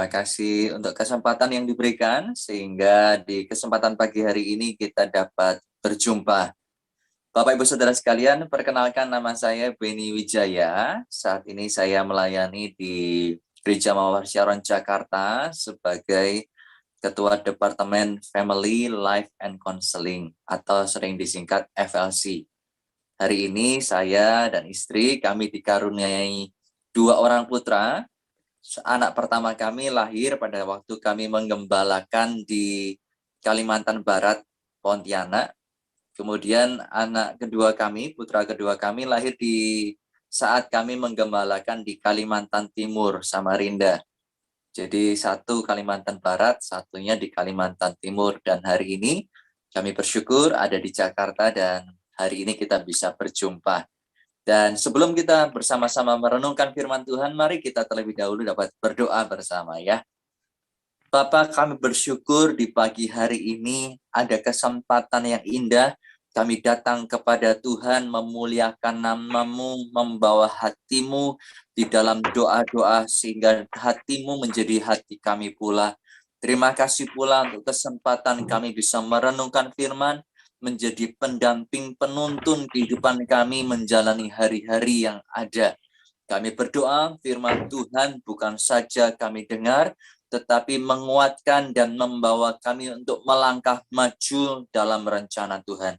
Terima kasih untuk kesempatan yang diberikan, sehingga di kesempatan pagi hari ini kita dapat berjumpa. Bapak Ibu Saudara sekalian, perkenalkan nama saya Beni Wijaya. Saat ini saya melayani di Gereja Mawar Sharon Jakarta sebagai Ketua Departemen Family, Life, and Counseling atau sering disingkat FLC. Hari ini saya dan istri kami dikaruniai 2 orang putra. Anak pertama kami lahir pada waktu kami menggembalakan di Kalimantan Barat, Pontianak. Kemudian anak kedua kami, putra kedua kami lahir di saat kami menggembalakan di Kalimantan Timur, Samarinda. Jadi satu Kalimantan Barat, satunya di Kalimantan Timur. Dan hari ini kami bersyukur ada di Jakarta dan hari ini kita bisa berjumpa. Dan sebelum kita bersama-sama merenungkan firman Tuhan, mari kita terlebih dahulu dapat berdoa bersama ya. Bapa, kami bersyukur di pagi hari ini ada kesempatan yang indah. Kami datang kepada Tuhan memuliakan nama-Mu, membawa hati-Mu di dalam doa-doa sehingga hati-Mu menjadi hati kami pula. Terima kasih pula untuk kesempatan kami bisa merenungkan firman, menjadi pendamping penuntun kehidupan kami menjalani hari-hari yang ada. Kami berdoa firman Tuhan bukan saja kami dengar, tetapi menguatkan dan membawa kami untuk melangkah maju dalam rencana Tuhan.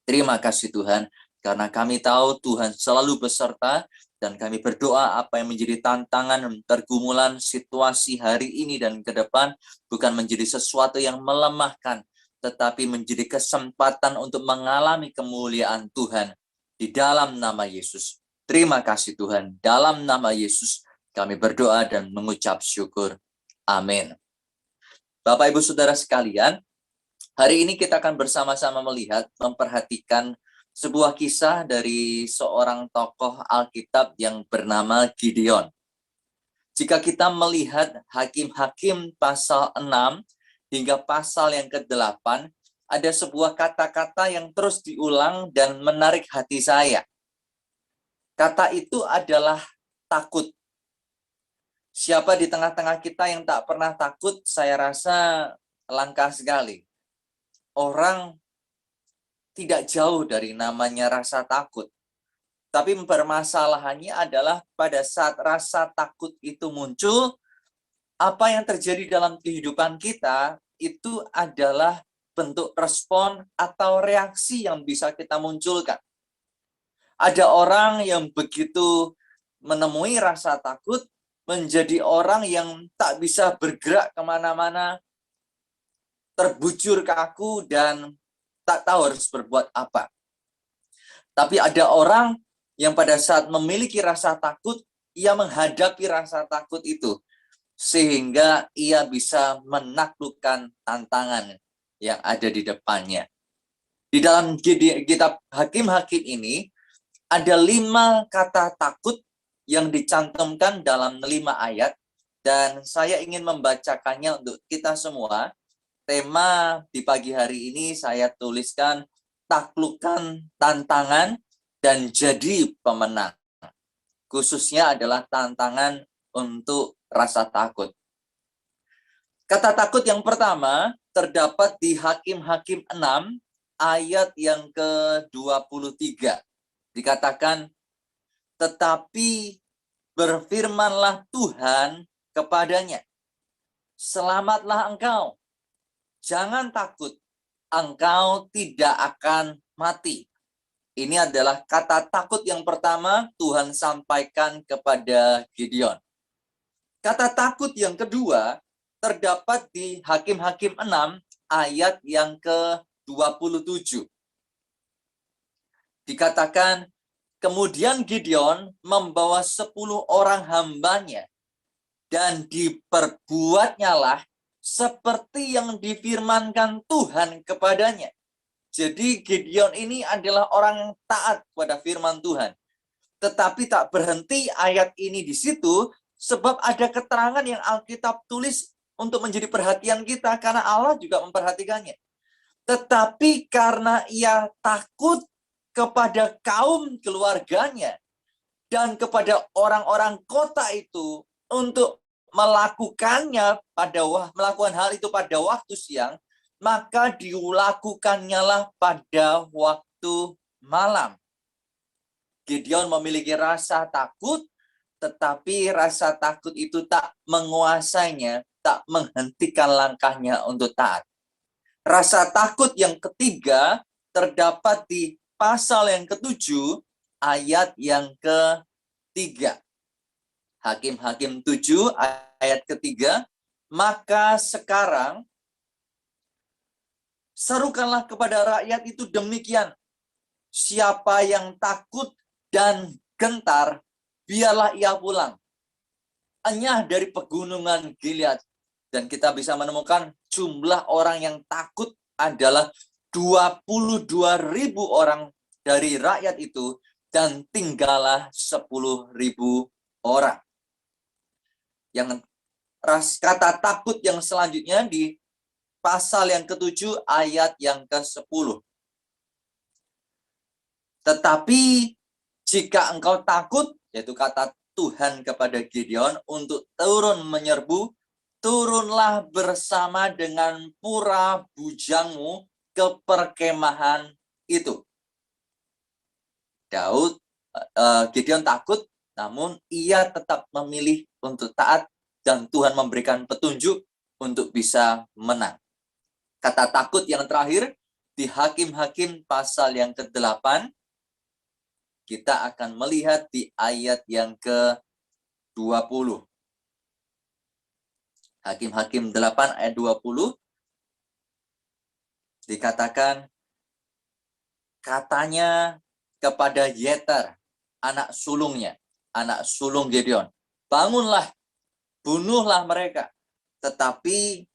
Terima kasih Tuhan, karena kami tahu Tuhan selalu beserta, dan kami berdoa apa yang menjadi tantangan, pergumulan, situasi hari ini dan ke depan, bukan menjadi sesuatu yang melemahkan, tetapi menjadi kesempatan untuk mengalami kemuliaan Tuhan di dalam nama Yesus. Terima kasih Tuhan, dalam nama Yesus kami berdoa dan mengucap syukur. Amin. Bapak Ibu Saudara sekalian, hari ini kita akan bersama-sama melihat, memperhatikan sebuah kisah dari seorang tokoh Alkitab yang bernama Gideon. Jika kita melihat Hakim-Hakim pasal 6 hingga pasal yang ke-8, ada sebuah kata-kata yang terus diulang dan menarik hati saya. Kata itu adalah takut. Siapa di tengah-tengah kita yang tak pernah takut? Saya rasa langka sekali. Orang tidak jauh dari namanya rasa takut. Tapi permasalahannya adalah pada saat rasa takut itu muncul, apa yang terjadi dalam kehidupan kita itu adalah bentuk respon atau reaksi yang bisa kita munculkan. Ada orang yang begitu menemui rasa takut, menjadi orang yang tak bisa bergerak kemana-mana, terbujur kaku dan tak tahu harus berbuat apa. Tapi ada orang yang pada saat memiliki rasa takut, ia menghadapi rasa takut itu, sehingga ia bisa menaklukkan tantangan yang ada di depannya. Di dalam kitab Hakim-Hakim ini, ada 5 kata takut yang dicantumkan dalam 5 ayat, dan saya ingin membacakannya untuk kita semua. Tema di pagi hari ini saya tuliskan taklukkan tantangan dan jadi pemenang. Khususnya adalah tantangan untuk rasa takut. Kata takut yang pertama terdapat di Hakim-Hakim 6 ayat yang ke-23. Dikatakan, tetapi berfirmanlah Tuhan kepadanya, selamatlah engkau, jangan takut, engkau tidak akan mati. Ini adalah kata takut yang pertama Tuhan sampaikan kepada Gideon. Kata takut yang kedua terdapat di Hakim-Hakim 6 ayat yang ke-27. Dikatakan, kemudian Gideon membawa 10 orang hambanya, dan diperbuatnyalah seperti yang difirmankan Tuhan kepadanya. Jadi Gideon ini adalah orang yang taat pada firman Tuhan. Tetapi tak berhenti ayat ini di situ, sebab ada keterangan yang Alkitab tulis untuk menjadi perhatian kita, karena Allah juga memperhatikannya. Tetapi karena ia takut kepada kaum keluarganya dan kepada orang-orang kota itu untuk melakukan hal itu pada waktu siang, maka dilakukannya lah pada waktu malam. Gideon memiliki rasa takut, tetapi rasa takut itu tak menguasainya, tak menghentikan langkahnya untuk taat. Rasa takut yang ketiga terdapat di pasal yang ke-7, ayat yang ke-3. Hakim-Hakim 7, ayat ke-3. Maka sekarang, serukanlah kepada rakyat itu demikian. Siapa yang takut dan gentar, biarlah ia pulang. Enyah dari pegunungan Gilead. Dan kita bisa menemukan jumlah orang yang takut adalah 22.000 orang dari rakyat itu, dan tinggallah 10.000 orang. Yang kata takut yang selanjutnya di pasal yang ke-7 ayat yang ke-10. Tetapi jika engkau takut, yaitu kata Tuhan kepada Gideon untuk turun menyerbu, turunlah bersama dengan pura bujangmu ke perkemahan itu. Gideon takut, namun ia tetap memilih untuk taat, dan Tuhan memberikan petunjuk untuk bisa menang. Kata takut yang terakhir di Hakim-Hakim pasal yang ke-8, kita akan melihat di ayat yang ke-20. Hakim-Hakim 8 ayat 20 dikatakan, katanya kepada Yeter, anak sulungnya, anak sulung Gideon, bangunlah, bunuhlah mereka. Tetapi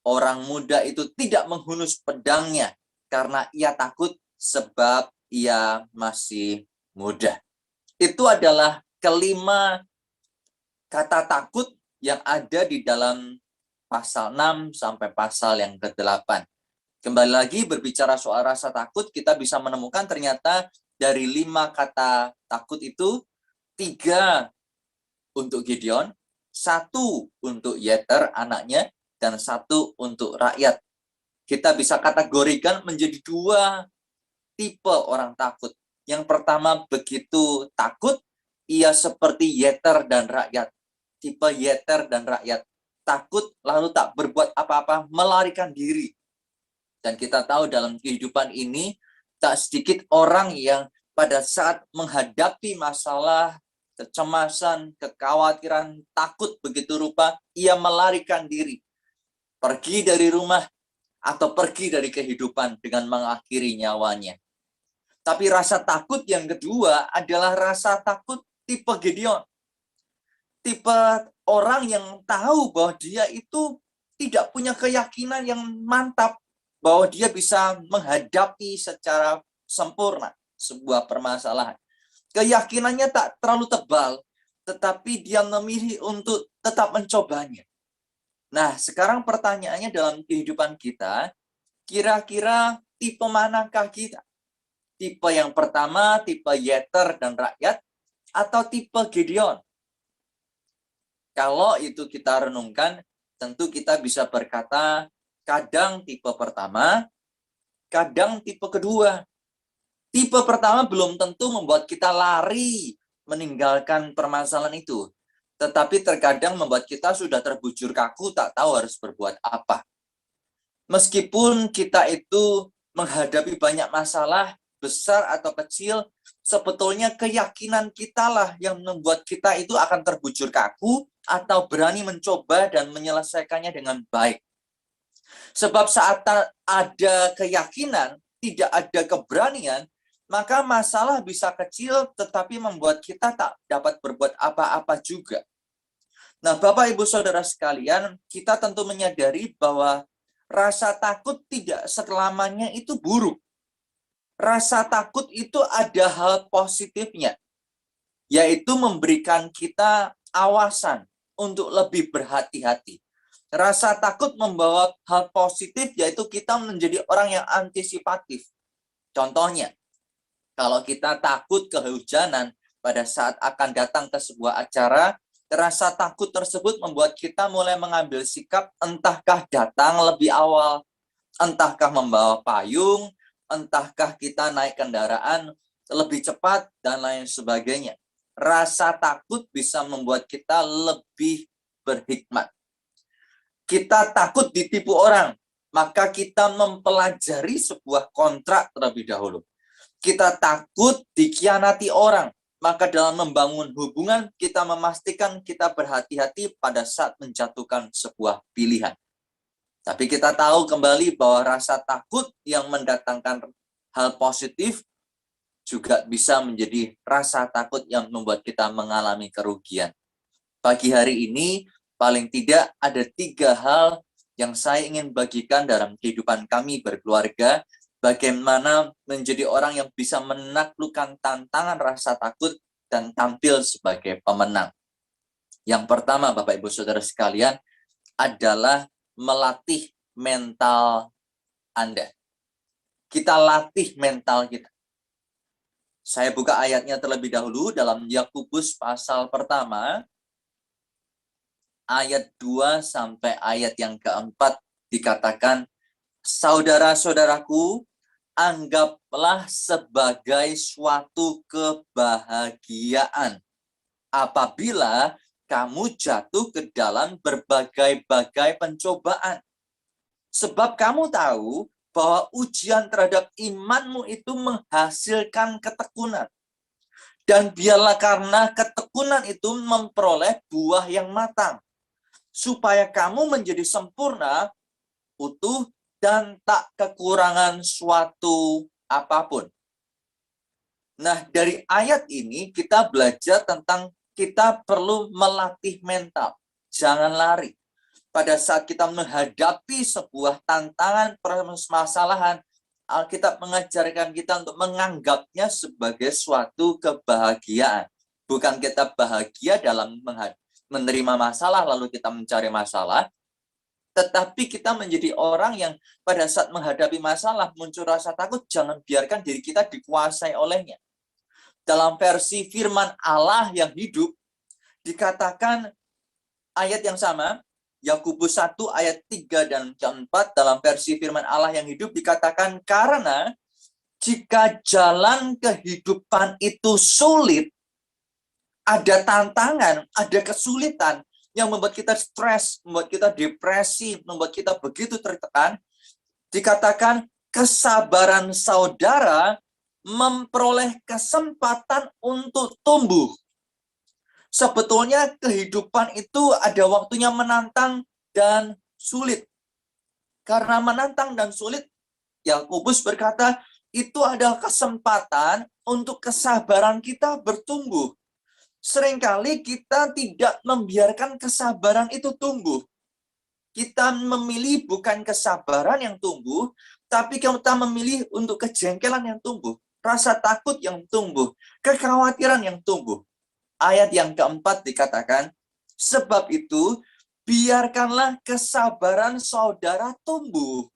orang muda itu tidak menghunus pedangnya karena ia takut, sebab ia masih muda. Itu adalah kelima kata takut yang ada di dalam pasal 6 sampai pasal yang ke-8. Kembali lagi berbicara soal rasa takut, kita bisa menemukan ternyata dari 5 kata takut itu, 3 untuk Gideon, 1 untuk Yeter anaknya, dan 1 untuk rakyat. Kita bisa kategorikan menjadi 2 tipe orang takut. Yang pertama, begitu takut, ia seperti Yeter dan rakyat. Tipe Yeter dan rakyat. Takut lalu tak berbuat apa-apa, melarikan diri. Dan kita tahu dalam kehidupan ini, tak sedikit orang yang pada saat menghadapi masalah, kecemasan, kekhawatiran, takut begitu rupa, ia melarikan diri. Pergi dari rumah, atau pergi dari kehidupan dengan mengakhiri nyawanya. Tapi rasa takut yang kedua adalah rasa takut tipe Gideon. Tipe orang yang tahu bahwa dia itu tidak punya keyakinan yang mantap bahwa dia bisa menghadapi secara sempurna sebuah permasalahan. Keyakinannya tak terlalu tebal, tetapi dia memilih untuk tetap mencobanya. Nah, sekarang pertanyaannya dalam kehidupan kita, kira-kira tipe manakah kita? Tipe yang pertama, tipe Yeter dan rakyat, atau tipe Gideon? Kalau itu kita renungkan, tentu kita bisa berkata, kadang tipe pertama, kadang tipe kedua. Tipe pertama belum tentu membuat kita lari meninggalkan permasalahan itu. Tetapi terkadang membuat kita sudah terbujur kaku, tak tahu harus berbuat apa. Meskipun kita itu menghadapi banyak masalah, besar atau kecil, sebetulnya keyakinan kita lah yang membuat kita itu akan terbujur kaku atau berani mencoba dan menyelesaikannya dengan baik. Sebab saat ada keyakinan, tidak ada keberanian, maka masalah bisa kecil tetapi membuat kita tak dapat berbuat apa-apa juga. Nah, Bapak Ibu Saudara sekalian, kita tentu menyadari bahwa rasa takut tidak selamanya itu buruk. Rasa takut itu ada hal positifnya, yaitu memberikan kita awasan untuk lebih berhati-hati. Rasa takut membawa hal positif, yaitu kita menjadi orang yang antisipatif. Contohnya, kalau kita takut kehujanan pada saat akan datang ke sebuah acara, Rasa takut tersebut membuat kita mulai mengambil sikap, entahkah datang lebih awal, entahkah membawa payung, entahkah kita naik kendaraan lebih cepat, dan lain sebagainya. Rasa takut bisa membuat kita lebih berhikmat. Kita takut ditipu orang, maka kita mempelajari sebuah kontrak terlebih dahulu. Kita takut dikhianati orang, maka dalam membangun hubungan, kita memastikan kita berhati-hati pada saat menjatuhkan sebuah pilihan. Tapi kita tahu kembali bahwa rasa takut yang mendatangkan hal positif juga bisa menjadi rasa takut yang membuat kita mengalami kerugian. Pagi hari ini, paling tidak ada 3 hal yang saya ingin bagikan dalam kehidupan kami berkeluarga, bagaimana menjadi orang yang bisa menaklukkan tantangan rasa takut dan tampil sebagai pemenang. Yang pertama, Bapak Ibu Saudara sekalian, adalah melatih mental Anda. Kita latih mental kita. Saya buka ayatnya terlebih dahulu dalam Yakobus pasal pertama, ayat 2 sampai ayat yang keempat dikatakan, saudara-saudaraku, anggaplah sebagai suatu kebahagiaan apabila kamu jatuh ke dalam berbagai-bagai pencobaan. Sebab kamu tahu bahwa ujian terhadap imanmu itu menghasilkan ketekunan. Dan biarlah karena ketekunan itu memperoleh buah yang matang, supaya kamu menjadi sempurna, utuh, dan tak kekurangan suatu apapun. Nah, dari ayat ini kita belajar tentang kita perlu melatih mental. Jangan lari. Pada saat kita menghadapi sebuah tantangan, permasalahan, Alkitab mengajarkan kita untuk menganggapnya sebagai suatu kebahagiaan. Bukan kita bahagia dalam menerima masalah, lalu kita mencari masalah, tetapi kita menjadi orang yang pada saat menghadapi masalah, muncul rasa takut, jangan biarkan diri kita dikuasai olehnya. Dalam versi firman Allah yang hidup, dikatakan ayat yang sama, Yakobus 1 ayat 3 dan 4 dalam versi firman Allah yang hidup dikatakan, karena jika jalan kehidupan itu sulit, ada tantangan, ada kesulitan yang membuat kita stres, membuat kita depresi, membuat kita begitu tertekan, dikatakan kesabaran saudara memperoleh kesempatan untuk tumbuh. Sebetulnya kehidupan itu ada waktunya menantang dan sulit. Karena menantang dan sulit, Yakobus berkata, itu adalah kesempatan untuk kesabaran kita bertumbuh. Seringkali kita tidak membiarkan kesabaran itu tumbuh. Kita memilih bukan kesabaran yang tumbuh, tapi kita memilih untuk kejengkelan yang tumbuh, rasa takut yang tumbuh, kekhawatiran yang tumbuh. Ayat yang keempat dikatakan, sebab itu biarkanlah kesabaran saudara tumbuh,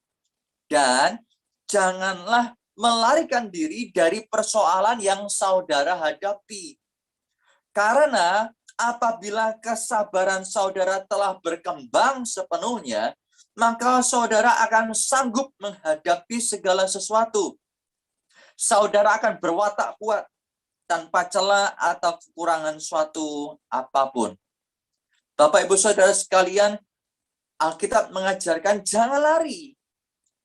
dan janganlah melarikan diri dari persoalan yang saudara hadapi. Karena apabila kesabaran saudara telah berkembang sepenuhnya, maka saudara akan sanggup menghadapi segala sesuatu. Saudara akan berwatak kuat tanpa celah atau kekurangan suatu apapun. Bapak Ibu Saudara sekalian, Alkitab mengajarkan jangan lari.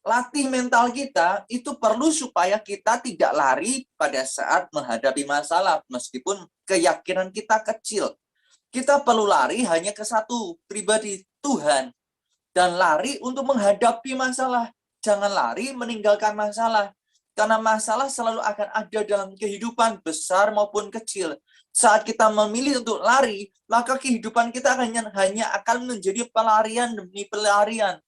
Latih mental kita itu perlu supaya kita tidak lari pada saat menghadapi masalah, meskipun keyakinan kita kecil. Kita perlu lari hanya ke satu pribadi, Tuhan. Dan lari untuk menghadapi masalah. Jangan lari meninggalkan masalah. Karena masalah selalu akan ada dalam kehidupan, besar maupun kecil. Saat kita memilih untuk lari, maka kehidupan kita hanya akan menjadi pelarian demi pelarian.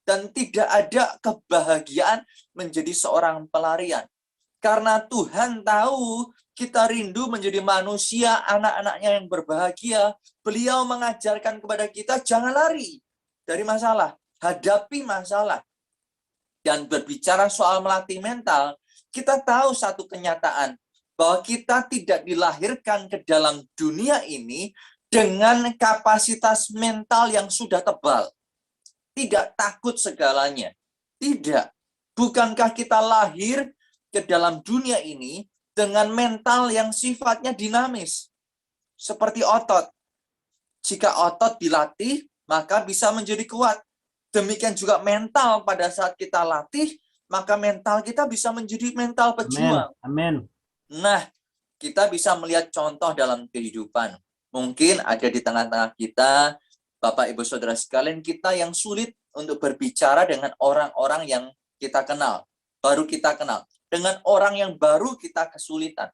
Dan tidak ada kebahagiaan menjadi seorang pelarian. Karena Tuhan tahu kita rindu menjadi manusia, anak-anaknya yang berbahagia. Beliau mengajarkan kepada kita, jangan lari dari masalah, hadapi masalah. Dan berbicara soal melatih mental, kita tahu satu kenyataan, bahwa kita tidak dilahirkan ke dalam dunia ini dengan kapasitas mental yang sudah tebal. Tidak takut segalanya. Tidak. Bukankah kita lahir ke dalam dunia ini dengan mental yang sifatnya dinamis? Seperti otot. Jika otot dilatih, maka bisa menjadi kuat. Demikian juga mental pada saat kita latih, maka mental kita bisa menjadi mental pejuang. Amin. Nah, kita bisa melihat contoh dalam kehidupan. Mungkin ada di tengah-tengah kita, Bapak Ibu Saudara sekalian, kita yang sulit untuk berbicara dengan orang-orang yang kita kenal, baru kita kenal. Dengan orang yang baru kita kesulitan.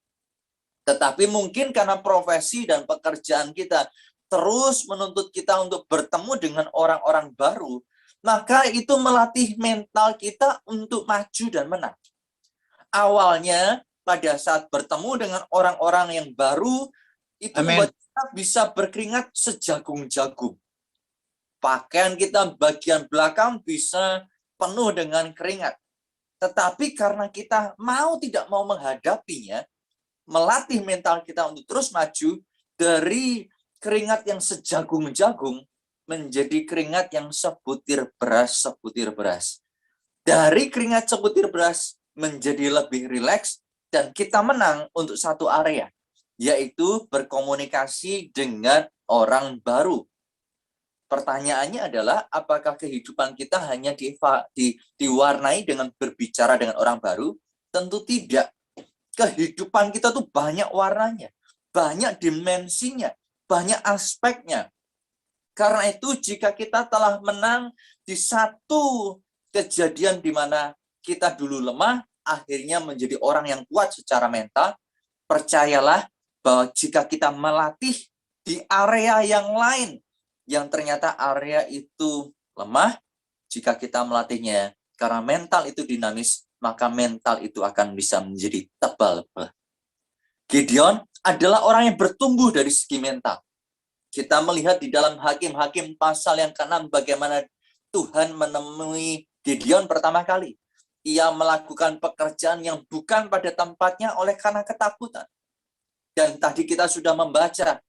Tetapi mungkin karena profesi dan pekerjaan kita terus menuntut kita untuk bertemu dengan orang-orang baru, maka itu melatih mental kita untuk maju dan menang. Awalnya, pada saat bertemu dengan orang-orang yang baru, itu membuat kita bisa berkeringat sejagung-jagung. Pakaian kita bagian belakang bisa penuh dengan keringat. Tetapi karena kita tidak mau menghadapinya, melatih mental kita untuk terus maju dari keringat yang sejagung-jagung menjadi keringat yang sebutir beras. Dari keringat sebutir beras menjadi lebih rileks dan kita menang untuk satu area, yaitu berkomunikasi dengan orang baru. Pertanyaannya adalah, apakah kehidupan kita hanya diwarnai dengan berbicara dengan orang baru? Tentu tidak. Kehidupan kita tuh banyak warnanya, banyak dimensinya, banyak aspeknya. Karena itu jika kita telah menang di satu kejadian di mana kita dulu lemah, akhirnya menjadi orang yang kuat secara mental, percayalah bahwa jika kita melatih di area yang lain, yang ternyata area itu lemah, jika kita melatihnya, karena mental itu dinamis, maka mental itu akan bisa menjadi tebal. Gideon adalah orang yang bertumbuh dari segi mental. Kita melihat di dalam Hakim-Hakim pasal yang ke-6 bagaimana Tuhan menemui Gideon pertama kali. Ia melakukan pekerjaan yang bukan pada tempatnya oleh karena ketakutan. Dan tadi kita sudah membaca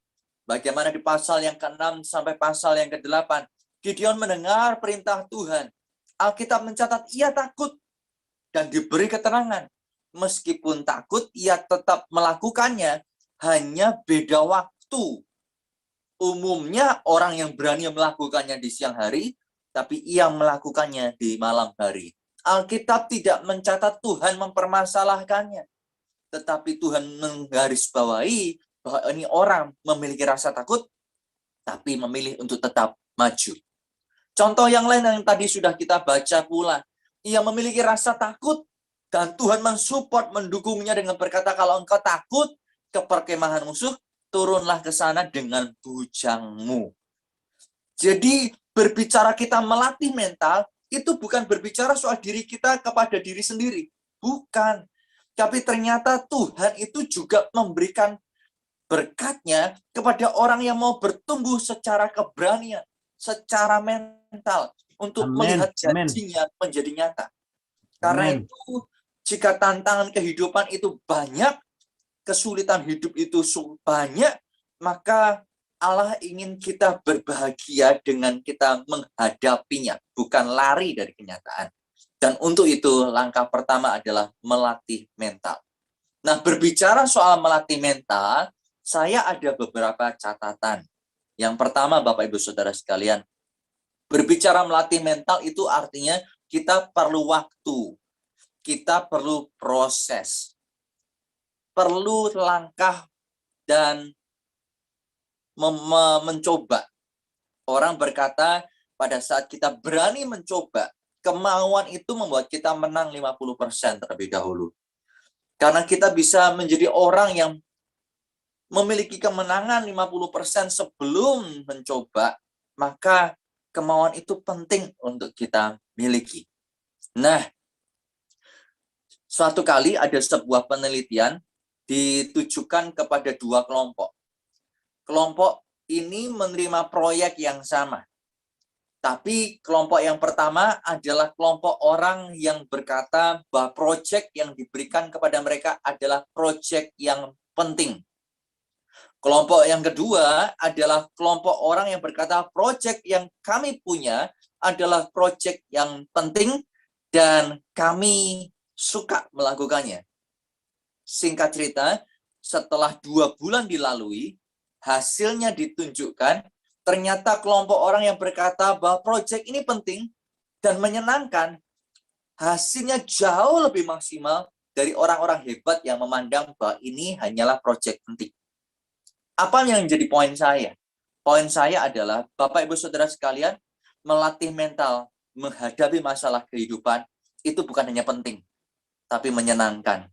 bagaimana di pasal yang ke-6 sampai pasal yang ke-8, Gideon mendengar perintah Tuhan. Alkitab mencatat ia takut dan diberi keterangan. Meskipun takut, ia tetap melakukannya, hanya beda waktu. Umumnya orang yang berani melakukannya di siang hari, tapi ia melakukannya di malam hari. Alkitab tidak mencatat Tuhan mempermasalahkannya, tetapi Tuhan menggarisbawahi bahwa ini orang memiliki rasa takut, tapi memilih untuk tetap maju. Contoh yang lain yang tadi sudah kita baca pula, ia memiliki rasa takut, dan Tuhan mensupport, mendukungnya dengan berkata, kalau engkau takut ke perkemahan musuh, turunlah ke sana dengan bujangmu. Jadi berbicara kita melatih mental, itu bukan berbicara soal diri kita kepada diri sendiri. Bukan. Tapi ternyata Tuhan itu juga memberikan berkatnya kepada orang yang mau bertumbuh secara keberanian, secara mental, untuk melihat janjinya menjadi nyata. Karena itu, jika tantangan kehidupan itu banyak, kesulitan hidup itu banyak, maka Allah ingin kita berbahagia dengan kita menghadapinya, bukan lari dari kenyataan. Dan untuk itu, langkah pertama adalah melatih mental. Nah, berbicara soal melatih mental, saya ada beberapa catatan. Yang pertama, Bapak Ibu Saudara sekalian, berbicara melatih mental itu artinya kita perlu waktu, kita perlu proses, perlu langkah dan mencoba. Orang berkata, pada saat kita berani mencoba, kemauan itu membuat kita menang 50% terlebih dahulu. Karena kita bisa menjadi orang yang memiliki kemenangan 50% sebelum mencoba, maka kemauan itu penting untuk kita miliki. Nah, suatu kali ada sebuah penelitian ditujukan kepada dua kelompok. Kelompok ini menerima proyek yang sama. Tapi kelompok yang pertama adalah kelompok orang yang berkata bahwa proyek yang diberikan kepada mereka adalah proyek yang penting. Kelompok yang kedua adalah kelompok orang yang berkata proyek yang kami punya adalah proyek yang penting dan kami suka melakukannya. Singkat cerita, setelah 2 bulan dilalui, hasilnya ditunjukkan, ternyata kelompok orang yang berkata bahwa proyek ini penting dan menyenangkan, hasilnya jauh lebih maksimal dari orang-orang hebat yang memandang bahwa ini hanyalah proyek penting. Apa yang menjadi poin saya? Poin saya adalah, Bapak Ibu Saudara sekalian, melatih mental, menghadapi masalah kehidupan, itu bukan hanya penting, tapi menyenangkan.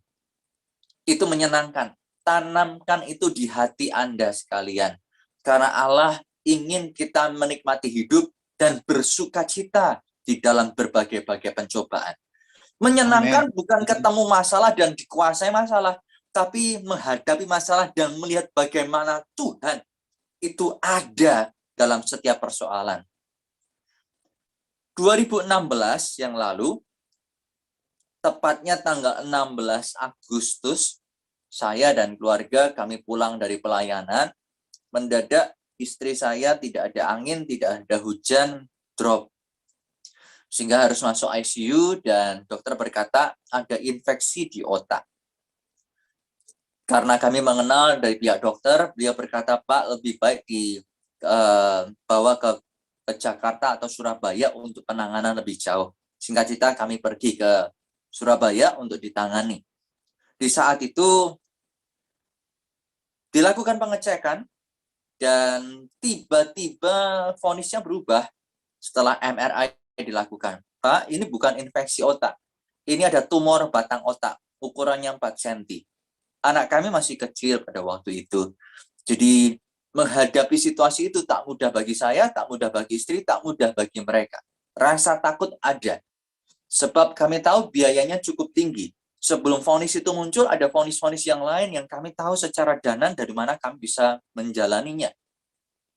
Itu menyenangkan. Tanamkan itu di hati Anda sekalian. Karena Allah ingin kita menikmati hidup dan bersuka cita di dalam berbagai-bagai pencobaan. Menyenangkan bukan ketemu masalah dan dikuasai masalah, tapi menghadapi masalah dan melihat bagaimana Tuhan itu ada dalam setiap persoalan. 2016 yang lalu, tepatnya tanggal 16 Agustus, saya dan keluarga kami pulang dari pelayanan, mendadak istri saya tidak ada angin, tidak ada hujan, drop. Sehingga harus masuk ICU dan dokter berkata ada infeksi di otak. Karena kami mengenal dari pihak dokter, beliau berkata, Pak, lebih baik dibawa ke Jakarta atau Surabaya untuk penanganan lebih jauh. Singkat cerita, kami pergi ke Surabaya untuk ditangani. Di saat itu, dilakukan pengecekan, dan tiba-tiba vonisnya berubah setelah MRI dilakukan. Pak, ini bukan infeksi otak. Ini ada tumor batang otak, ukurannya 4 cm. Anak kami masih kecil pada waktu itu. Jadi menghadapi situasi itu tak mudah bagi saya, tak mudah bagi istri, tak mudah bagi mereka. Rasa takut ada. Sebab kami tahu biayanya cukup tinggi. Sebelum vonis itu muncul, ada vonis-vonis yang lain yang kami tahu secara dana dari mana kami bisa menjalaninya.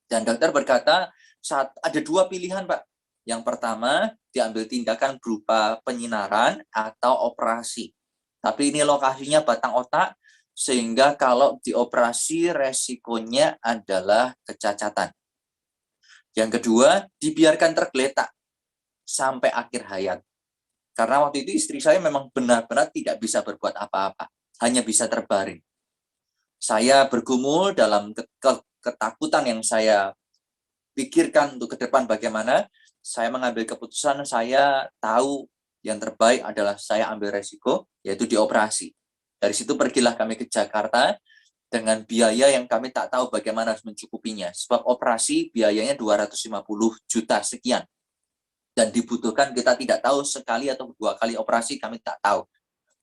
Dan dokter berkata, saat ada 2 pilihan, Pak. Yang pertama, diambil tindakan berupa penyinaran atau operasi. Tapi ini lokasinya batang otak, sehingga kalau dioperasi resikonya adalah kecacatan. Yang kedua, dibiarkan tergeletak sampai akhir hayat. Karena waktu itu istri saya memang benar-benar tidak bisa berbuat apa-apa, hanya bisa terbaring. Saya bergumul dalam ketakutan yang saya pikirkan untuk ke depan bagaimana. Saya mengambil keputusan, saya tahu yang terbaik adalah saya ambil resiko, yaitu dioperasi. Dari situ pergilah kami ke Jakarta dengan biaya yang kami tak tahu bagaimana harus mencukupinya. Sebab operasi biayanya 250 juta sekian. Dan dibutuhkan kita tidak tahu sekali atau 2 kali operasi, kami tak tahu.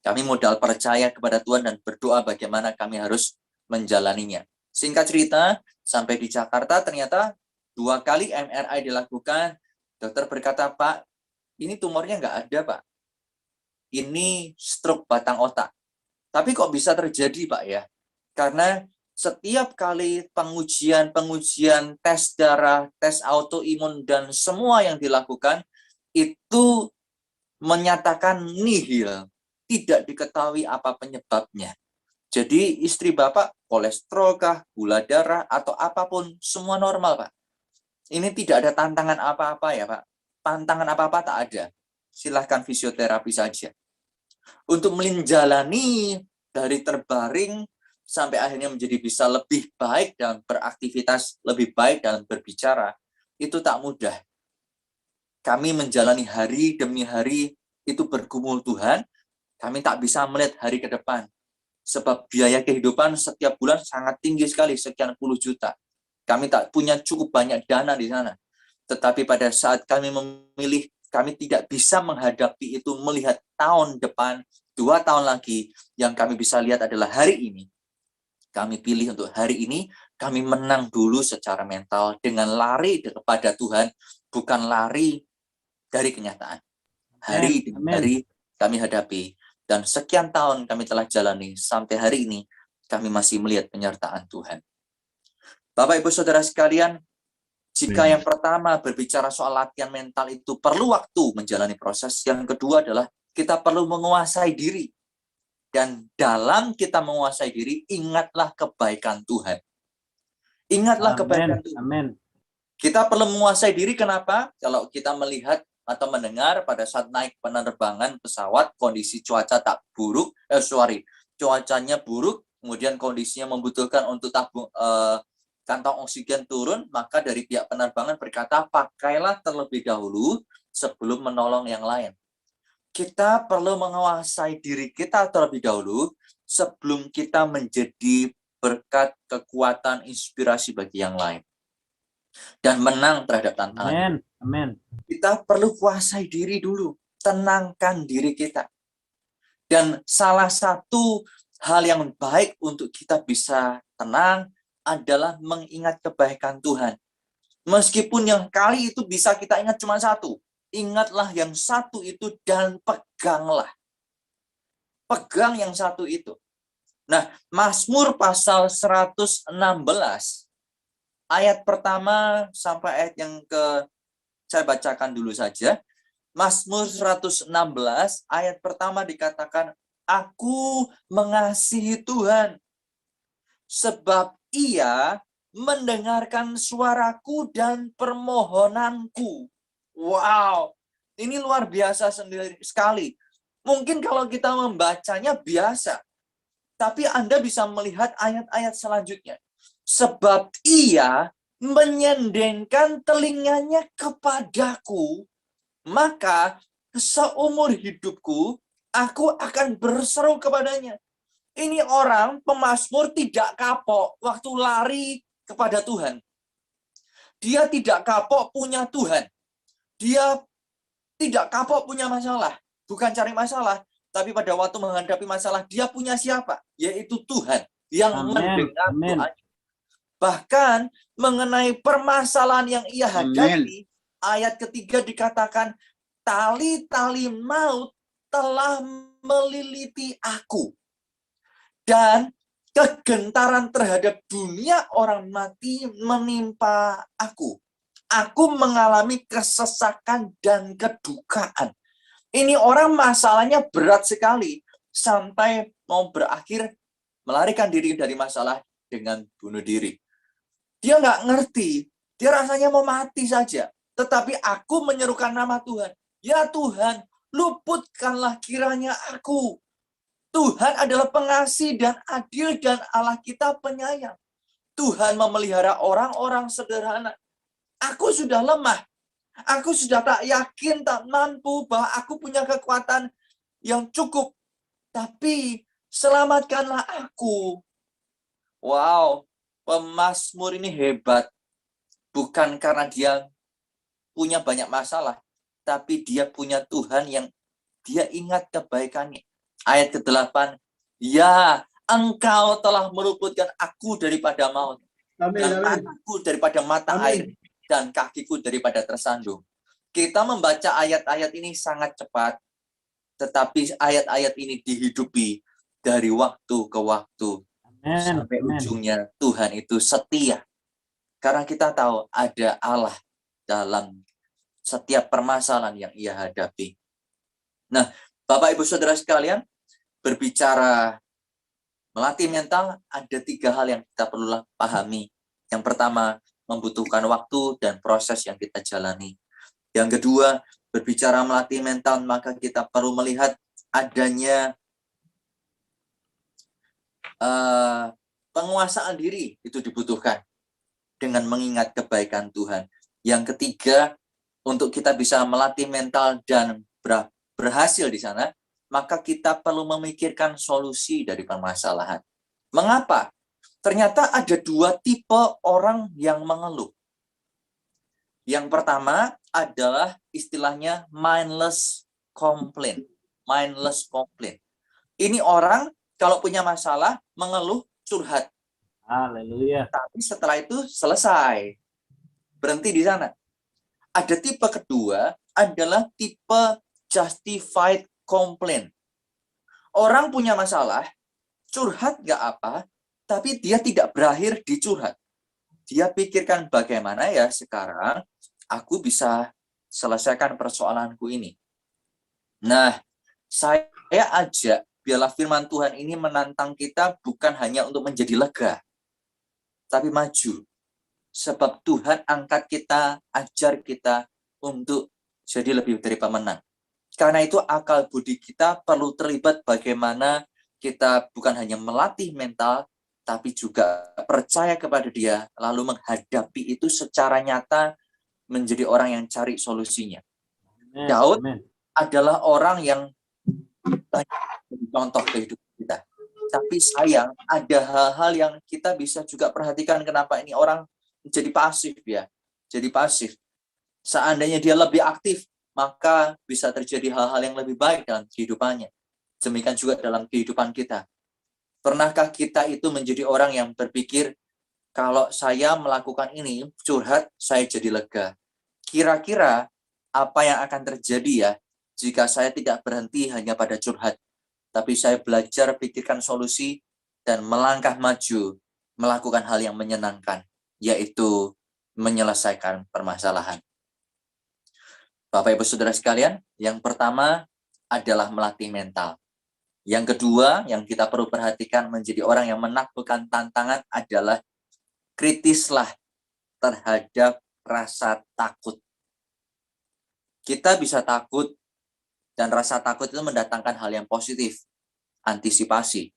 Kami modal percaya kepada Tuhan dan berdoa bagaimana kami harus menjalaninya. Singkat cerita, sampai di Jakarta ternyata 2 kali MRI dilakukan. Dokter berkata, Pak, ini tumornya nggak ada, Pak. Ini stroke batang otak. Tapi kok bisa terjadi, Pak ya? Karena setiap kali pengujian tes darah, tes autoimun, dan semua yang dilakukan, itu menyatakan nihil. Tidak diketahui apa penyebabnya. Jadi istri Bapak kolesterol kah, gula darah, atau apapun, semua normal, Pak. Ini tidak ada tantangan apa-apa ya, Pak. Tantangan apa-apa tak ada. Silahkan fisioterapi saja. Untuk menjalani dari terbaring sampai akhirnya menjadi bisa lebih baik dan beraktivitas lebih baik dalam berbicara, itu tak mudah. Kami menjalani hari demi hari itu bergumul Tuhan, kami tak bisa melihat hari ke depan. Sebab biaya kehidupan setiap bulan sangat tinggi sekali, sekian puluh juta. Kami tak punya cukup banyak dana di sana. Tetapi pada saat kami memilih, kami tidak bisa menghadapi itu, melihat tahun depan, 2 tahun lagi, yang kami bisa lihat adalah hari ini. Kami pilih untuk hari ini, kami menang dulu secara mental dengan lari kepada Tuhan, bukan lari dari kenyataan. Hari demi hari kami hadapi, dan sekian tahun kami telah jalani, sampai hari ini kami masih melihat penyertaan Tuhan. Bapak Ibu Saudara sekalian, jika yang pertama berbicara soal latihan mental itu perlu waktu menjalani proses, yang kedua adalah kita perlu menguasai diri. Dan dalam kita menguasai diri, ingatlah kebaikan Tuhan. Ingatlah Amin. kebaikan Tuhan. Amin. Kita perlu menguasai diri. Kenapa? Kalau kita melihat atau mendengar pada saat naik penerbangan pesawat, kondisi cuaca tak buruk, cuacanya buruk, kemudian kondisinya membutuhkan untuk kantong oksigen turun, maka dari pihak penerbangan berkata, pakailah terlebih dahulu sebelum menolong yang lain. Kita perlu menguasai diri kita terlebih dahulu sebelum kita menjadi berkat, kekuatan, inspirasi bagi yang lain. Dan menang terhadap tantangan. Amin. Amin. Kita perlu kuasai diri dulu. Tenangkan diri kita. Dan salah satu hal yang baik untuk kita bisa tenang adalah mengingat kebaikan Tuhan. Meskipun yang kali itu bisa kita ingat cuma satu. Ingatlah yang satu itu dan peganglah. Pegang yang satu itu. Nah, Mazmur pasal 116 ayat pertama sampai ayat yang saya bacakan dulu saja. Mazmur 116 ayat pertama dikatakan, aku mengasihi Tuhan sebab Ia mendengarkan suaraku dan permohonanku. Wow, ini luar biasa sekali. Mungkin kalau kita membacanya biasa, tapi Anda bisa melihat ayat-ayat selanjutnya. Sebab Ia menyendengkan telinganya kepadaku, maka seumur hidupku aku akan berseru kepadanya. Ini orang pemazmur tidak kapok waktu lari kepada Tuhan. Dia tidak kapok punya Tuhan. Dia tidak kapok punya masalah. Bukan cari masalah, tapi pada waktu menghadapi masalah, dia punya siapa? Yaitu Tuhan yang mendengar doanya. Bahkan mengenai permasalahan yang ia hadapi, ayat ketiga dikatakan, tali-tali maut telah meliliti aku. Dan kegentaran terhadap dunia orang mati menimpa aku. Aku mengalami kesesakan dan kedukaan. Ini orang masalahnya berat sekali. Sampai mau berakhir melarikan diri dari masalah dengan bunuh diri. Dia nggak ngerti. Dia rasanya mau mati saja. Tetapi aku menyerukan nama Tuhan. Ya Tuhan, luputkanlah kiranya aku. Tuhan adalah pengasih dan adil dan Allah kita penyayang. Tuhan memelihara orang-orang sederhana. Aku sudah lemah. Aku sudah tak yakin, tak mampu bahwa aku punya kekuatan yang cukup. Tapi selamatkanlah aku. Wow, pemazmur ini hebat. Bukan karena dia punya banyak masalah, tapi dia punya Tuhan yang dia ingat kebaikannya. Ayat ke-8, ya engkau telah meluputkan aku daripada maut, dan tanganku daripada mata air, dan kakiku daripada tersandung. Kita membaca ayat-ayat ini sangat cepat, tetapi ayat-ayat ini dihidupi dari waktu ke waktu. Sampai ujungnya Tuhan itu setia. Karena kita tahu ada Allah dalam setiap permasalahan yang ia hadapi. Nah, Bapak Ibu Saudara sekalian, berbicara melatih mental, ada 3 hal yang kita perlu pahami. Yang pertama, membutuhkan waktu dan proses yang kita jalani. Yang kedua, berbicara melatih mental, maka kita perlu melihat adanya penguasaan diri itu dibutuhkan dengan mengingat kebaikan Tuhan. Yang ketiga, untuk kita bisa melatih mental dan berhasil di sana, maka kita perlu memikirkan solusi dari permasalahan. Mengapa? Ternyata ada 2 tipe orang yang mengeluh. Yang pertama adalah istilahnya mindless complaint. Mindless complaint. Ini orang kalau punya masalah, mengeluh, curhat. Haleluya. Tapi setelah itu selesai. Berhenti di sana. Ada tipe kedua adalah tipe justified complaint. Orang punya masalah, curhat nggak apa, tapi dia tidak berakhir di curhat. Dia pikirkan bagaimana ya sekarang aku bisa selesaikan persoalanku ini. Nah, saya ajak biarlah firman Tuhan ini menantang kita bukan hanya untuk menjadi lega, tapi maju. Sebab Tuhan angkat kita, ajar kita untuk jadi lebih dari pemenang. Karena itu akal budi kita perlu terlibat bagaimana kita bukan hanya melatih mental, tapi juga percaya kepada Dia, lalu menghadapi itu secara nyata menjadi orang yang cari solusinya. Daud adalah orang yang banyak contoh kehidupan kita. Tapi sayang, ada hal-hal yang kita bisa juga perhatikan kenapa ini orang jadi pasif ya. Jadi pasif. Seandainya dia lebih aktif, maka bisa terjadi hal-hal yang lebih baik dalam kehidupannya. Demikian juga dalam kehidupan kita. Pernahkah kita itu menjadi orang yang berpikir, kalau saya melakukan ini, curhat, saya jadi lega. Kira-kira apa yang akan terjadi ya, jika saya tidak berhenti hanya pada curhat, tapi saya belajar pikirkan solusi dan melangkah maju, melakukan hal yang menyenangkan, yaitu menyelesaikan permasalahan. Bapak Ibu Saudara sekalian, yang pertama adalah melatih mental. Yang kedua, yang kita perlu perhatikan menjadi orang yang menaklukkan tantangan adalah kritislah terhadap rasa takut. Kita bisa takut, dan rasa takut itu mendatangkan hal yang positif, antisipasi.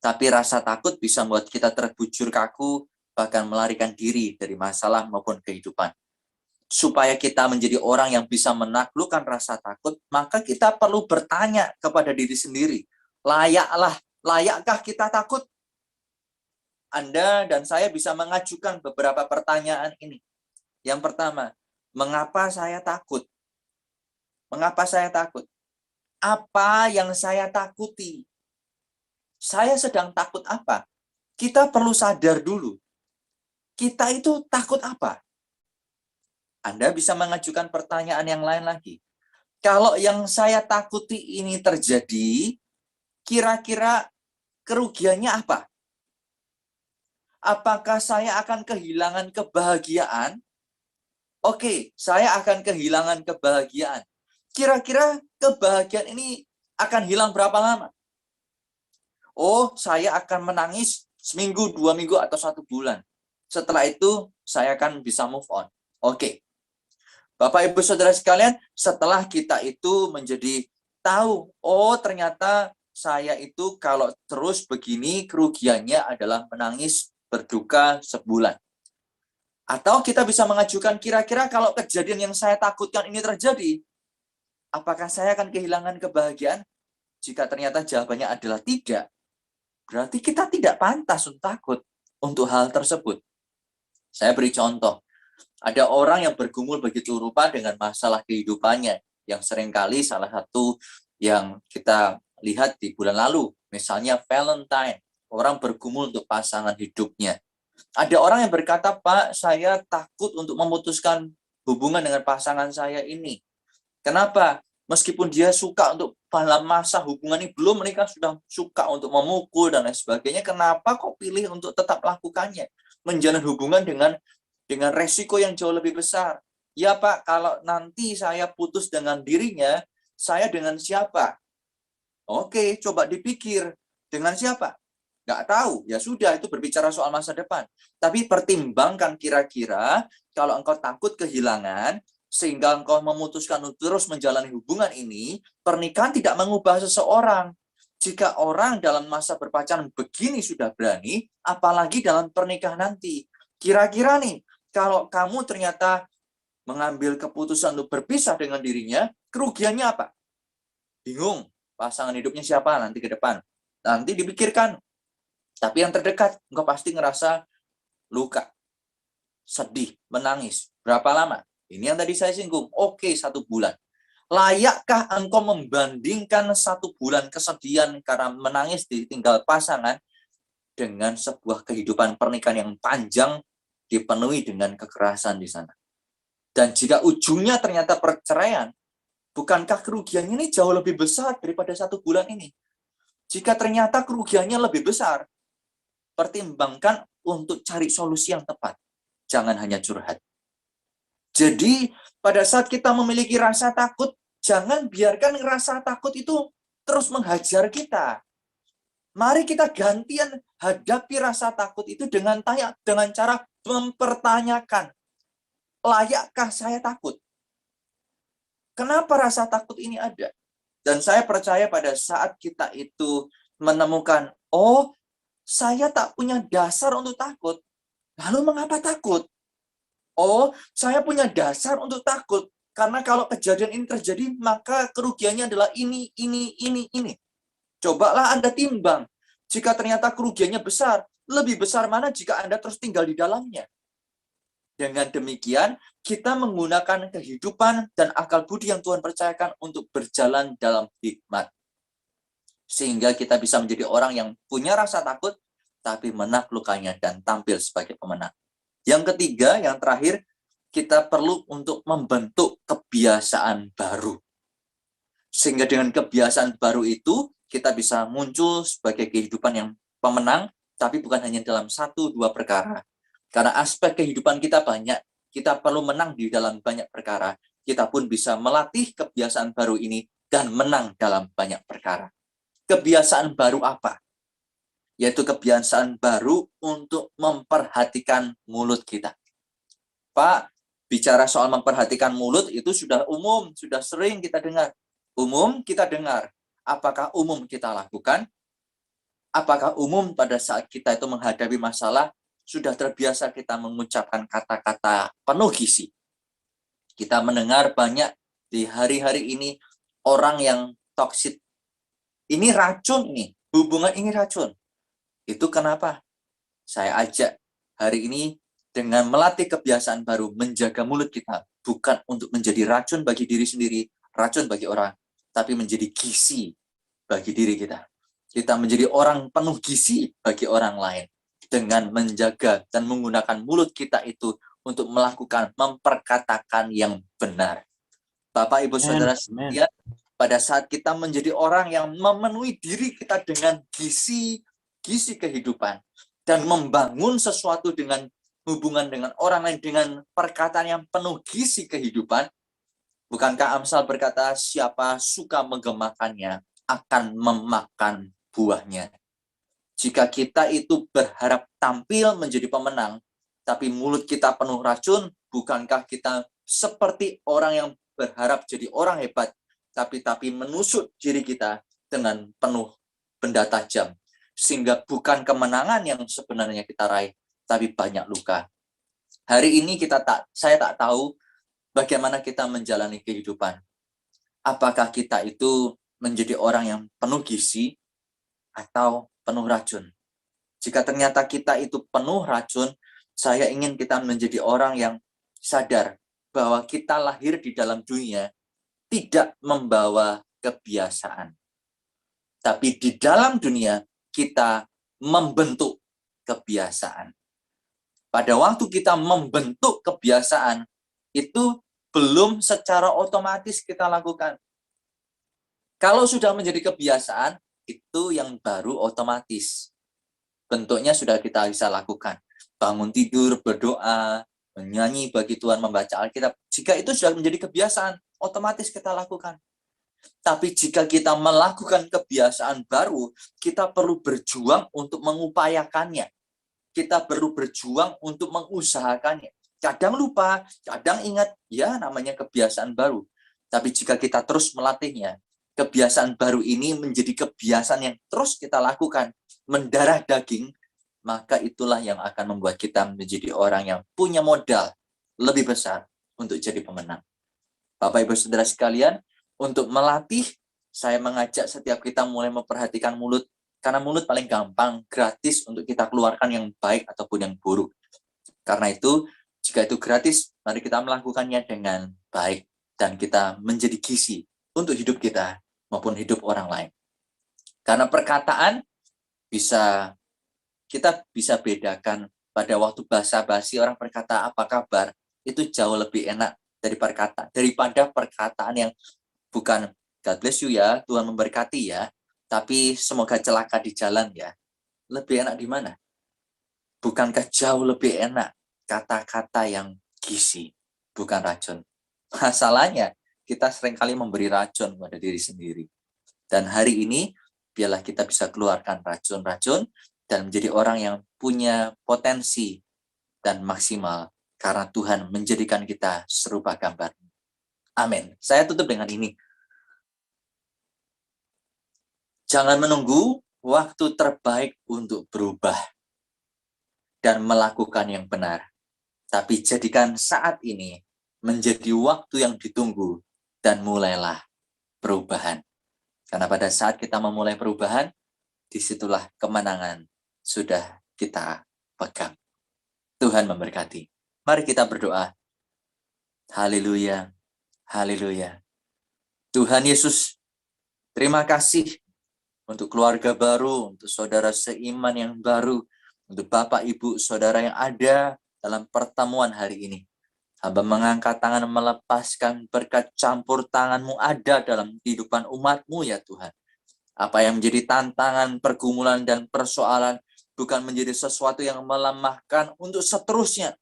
Tapi rasa takut bisa membuat kita terbujur kaku, bahkan melarikan diri dari masalah maupun kehidupan. Supaya kita menjadi orang yang bisa menaklukkan rasa takut, maka kita perlu bertanya kepada diri sendiri, layakkah kita takut? Anda dan saya bisa mengajukan beberapa pertanyaan ini. Yang pertama, mengapa saya takut? Mengapa saya takut? Apa yang saya takuti? Saya sedang takut apa? Kita perlu sadar dulu. Kita itu takut apa? Anda bisa mengajukan pertanyaan yang lain lagi. Kalau yang saya takuti ini terjadi, kira-kira kerugiannya apa? Apakah saya akan kehilangan kebahagiaan? Oke, saya akan kehilangan kebahagiaan. Kira-kira kebahagiaan ini akan hilang berapa lama? Oh, saya akan menangis seminggu, 2 minggu, atau 1 bulan. Setelah itu, saya akan bisa move on. Oke. Bapak, Ibu, Saudara sekalian, setelah kita itu menjadi tahu, oh ternyata saya itu kalau terus begini, kerugiannya adalah menangis berduka sebulan. Atau kita bisa mengajukan kira-kira kalau kejadian yang saya takutkan ini terjadi, apakah saya akan kehilangan kebahagiaan? Jika ternyata jawabannya adalah tidak, berarti kita tidak pantas untuk takut untuk hal tersebut. Saya beri contoh. Ada orang yang bergumul begitu rupa dengan masalah kehidupannya, yang seringkali salah satu yang kita lihat di bulan lalu, misalnya Valentine, orang bergumul untuk pasangan hidupnya. Ada orang yang berkata, Pak, saya takut untuk memutuskan hubungan dengan pasangan saya ini. Kenapa? Meskipun dia suka untuk dalam masa hubungan ini belum menikah sudah suka untuk memukul dan lain sebagainya, kenapa kok pilih untuk tetap lakukannya? Menjalin hubungan dengan resiko yang jauh lebih besar. Ya Pak, kalau nanti saya putus dengan dirinya, saya dengan siapa? Oke, coba dipikir. Dengan siapa? Nggak tahu. Ya sudah, itu berbicara soal masa depan. Tapi pertimbangkan kira-kira kalau engkau takut kehilangan, sehingga engkau memutuskan untuk terus menjalani hubungan ini, pernikahan tidak mengubah seseorang. Jika orang dalam masa berpacaran begini sudah berani, apalagi dalam pernikahan nanti. Kira-kira nih, kalau kamu ternyata mengambil keputusan untuk berpisah dengan dirinya, kerugiannya apa? Bingung, pasangan hidupnya siapa nanti ke depan. Nanti dipikirkan. Tapi yang terdekat, engkau pasti ngerasa luka, sedih, menangis. Berapa lama? Ini yang tadi saya singgung. Oke, 1 bulan. Layakkah engkau membandingkan 1 bulan kesedihan karena menangis ditinggal pasangan dengan sebuah kehidupan pernikahan yang panjang dipenuhi dengan kekerasan di sana? Dan jika ujungnya ternyata perceraian, bukankah kerugiannya ini jauh lebih besar daripada 1 bulan ini? Jika ternyata kerugiannya lebih besar, pertimbangkan untuk cari solusi yang tepat. Jangan hanya curhat. Jadi, pada saat kita memiliki rasa takut, jangan biarkan rasa takut itu terus menghajar kita. Mari kita gantian hadapi rasa takut itu dengan cara mempertanyakan, layakkah saya takut? Kenapa rasa takut ini ada? Dan saya percaya pada saat kita itu menemukan, oh, saya tak punya dasar untuk takut. Lalu mengapa takut? Oh, saya punya dasar untuk takut. Karena kalau kejadian ini terjadi, maka kerugiannya adalah ini. Cobalah Anda timbang. Jika ternyata kerugiannya besar, lebih besar mana jika Anda terus tinggal di dalamnya? Dengan demikian, kita menggunakan kehidupan dan akal budi yang Tuhan percayakan untuk berjalan dalam hikmat. Sehingga kita bisa menjadi orang yang punya rasa takut, tapi menaklukkannya dan tampil sebagai pemenang. Yang ketiga, yang terakhir, kita perlu untuk membentuk kebiasaan baru. Sehingga dengan kebiasaan baru itu, kita bisa muncul sebagai kehidupan yang pemenang, tapi bukan hanya dalam 1-2 perkara. Karena aspek kehidupan kita banyak, kita perlu menang di dalam banyak perkara. Kita pun bisa melatih kebiasaan baru ini dan menang dalam banyak perkara. Kebiasaan baru apa? Yaitu kebiasaan baru untuk memperhatikan mulut kita. Pak, bicara soal memperhatikan mulut itu sudah umum, sudah sering kita dengar. Umum kita dengar. Apakah umum kita lakukan? Apakah umum pada saat kita itu menghadapi masalah, sudah terbiasa kita mengucapkan kata-kata penuh gizi? Kita mendengar banyak di hari-hari ini orang yang toksik. Ini racun nih, hubungan ini racun. Itu kenapa? Saya ajak hari ini dengan melatih kebiasaan baru menjaga mulut kita. Bukan untuk menjadi racun bagi diri sendiri, racun bagi orang, tapi menjadi gizi bagi diri kita. Kita menjadi orang penuh gizi bagi orang lain dengan menjaga dan menggunakan mulut kita itu untuk memperkatakan yang benar. Bapak, Ibu, Saudara sekalian, pada saat kita menjadi orang yang memenuhi diri kita dengan gizi kehidupan dan membangun sesuatu dengan hubungan dengan orang lain dengan perkataan yang penuh gizi kehidupan, bukankah Amsal berkata, siapa suka menggemakannya akan memakan buahnya. Jika kita itu berharap tampil menjadi pemenang, tapi mulut kita penuh racun, bukankah kita seperti orang yang berharap jadi orang hebat, tapi menusuk diri kita dengan penuh benda tajam, sehingga bukan kemenangan yang sebenarnya kita raih, tapi banyak luka. Hari ini saya tak tahu bagaimana kita menjalani kehidupan. Apakah kita itu menjadi orang yang penuh gizi atau penuh racun? Jika ternyata kita itu penuh racun, saya ingin kita menjadi orang yang sadar bahwa kita lahir di dalam dunia tidak membawa kebiasaan. Tapi di dalam dunia kita membentuk kebiasaan. Pada waktu kita membentuk kebiasaan, itu belum secara otomatis kita lakukan. Kalau sudah menjadi kebiasaan, itu yang baru otomatis. Bentuknya sudah kita bisa lakukan. Bangun tidur, berdoa, menyanyi bagi Tuhan, membaca Alkitab. Jika itu sudah menjadi kebiasaan, otomatis kita lakukan. Tapi jika kita melakukan kebiasaan baru, kita perlu berjuang untuk mengupayakannya. Kita perlu berjuang untuk mengusahakannya. Kadang lupa, kadang ingat, ya namanya kebiasaan baru. Tapi jika kita terus melatihnya, kebiasaan baru ini menjadi kebiasaan yang terus kita lakukan, mendarah daging, maka itulah yang akan membuat kita menjadi orang yang punya modal lebih besar untuk jadi pemenang. Bapak, Ibu, Saudara sekalian, untuk melatih, saya mengajak setiap kita mulai memperhatikan mulut, karena mulut paling gampang, gratis untuk kita keluarkan yang baik ataupun yang buruk. Karena itu, jika itu gratis, mari kita melakukannya dengan baik, dan kita menjadi gizi untuk hidup kita maupun hidup orang lain. Karena perkataan kita bisa bedakan pada waktu basa-basi orang berkata apa kabar, itu jauh lebih enak daripada perkataan yang bukan God bless you ya, Tuhan memberkati ya, tapi semoga celaka di jalan ya. Lebih enak di mana? Bukankah jauh lebih enak kata-kata yang gizi, bukan racun? Masalahnya, kita seringkali memberi racun pada diri sendiri. Dan hari ini, biarlah kita bisa keluarkan racun-racun dan menjadi orang yang punya potensi dan maksimal karena Tuhan menjadikan kita serupa gambar. Amin. Saya tutup dengan ini. Jangan menunggu waktu terbaik untuk berubah dan melakukan yang benar. Tapi jadikan saat ini menjadi waktu yang ditunggu dan mulailah perubahan. Karena pada saat kita memulai perubahan, disitulah kemenangan sudah kita pegang. Tuhan memberkati. Mari kita berdoa. Haleluya. Haleluya. Tuhan Yesus, terima kasih untuk keluarga baru, untuk saudara seiman yang baru, untuk Bapak, Ibu, Saudara yang ada dalam pertemuan hari ini. Hamba mengangkat tangan melepaskan berkat campur tangan-Mu ada dalam kehidupan umat-Mu ya Tuhan. Apa yang menjadi tantangan, pergumulan, dan persoalan bukan menjadi sesuatu yang melemahkan untuk seterusnya.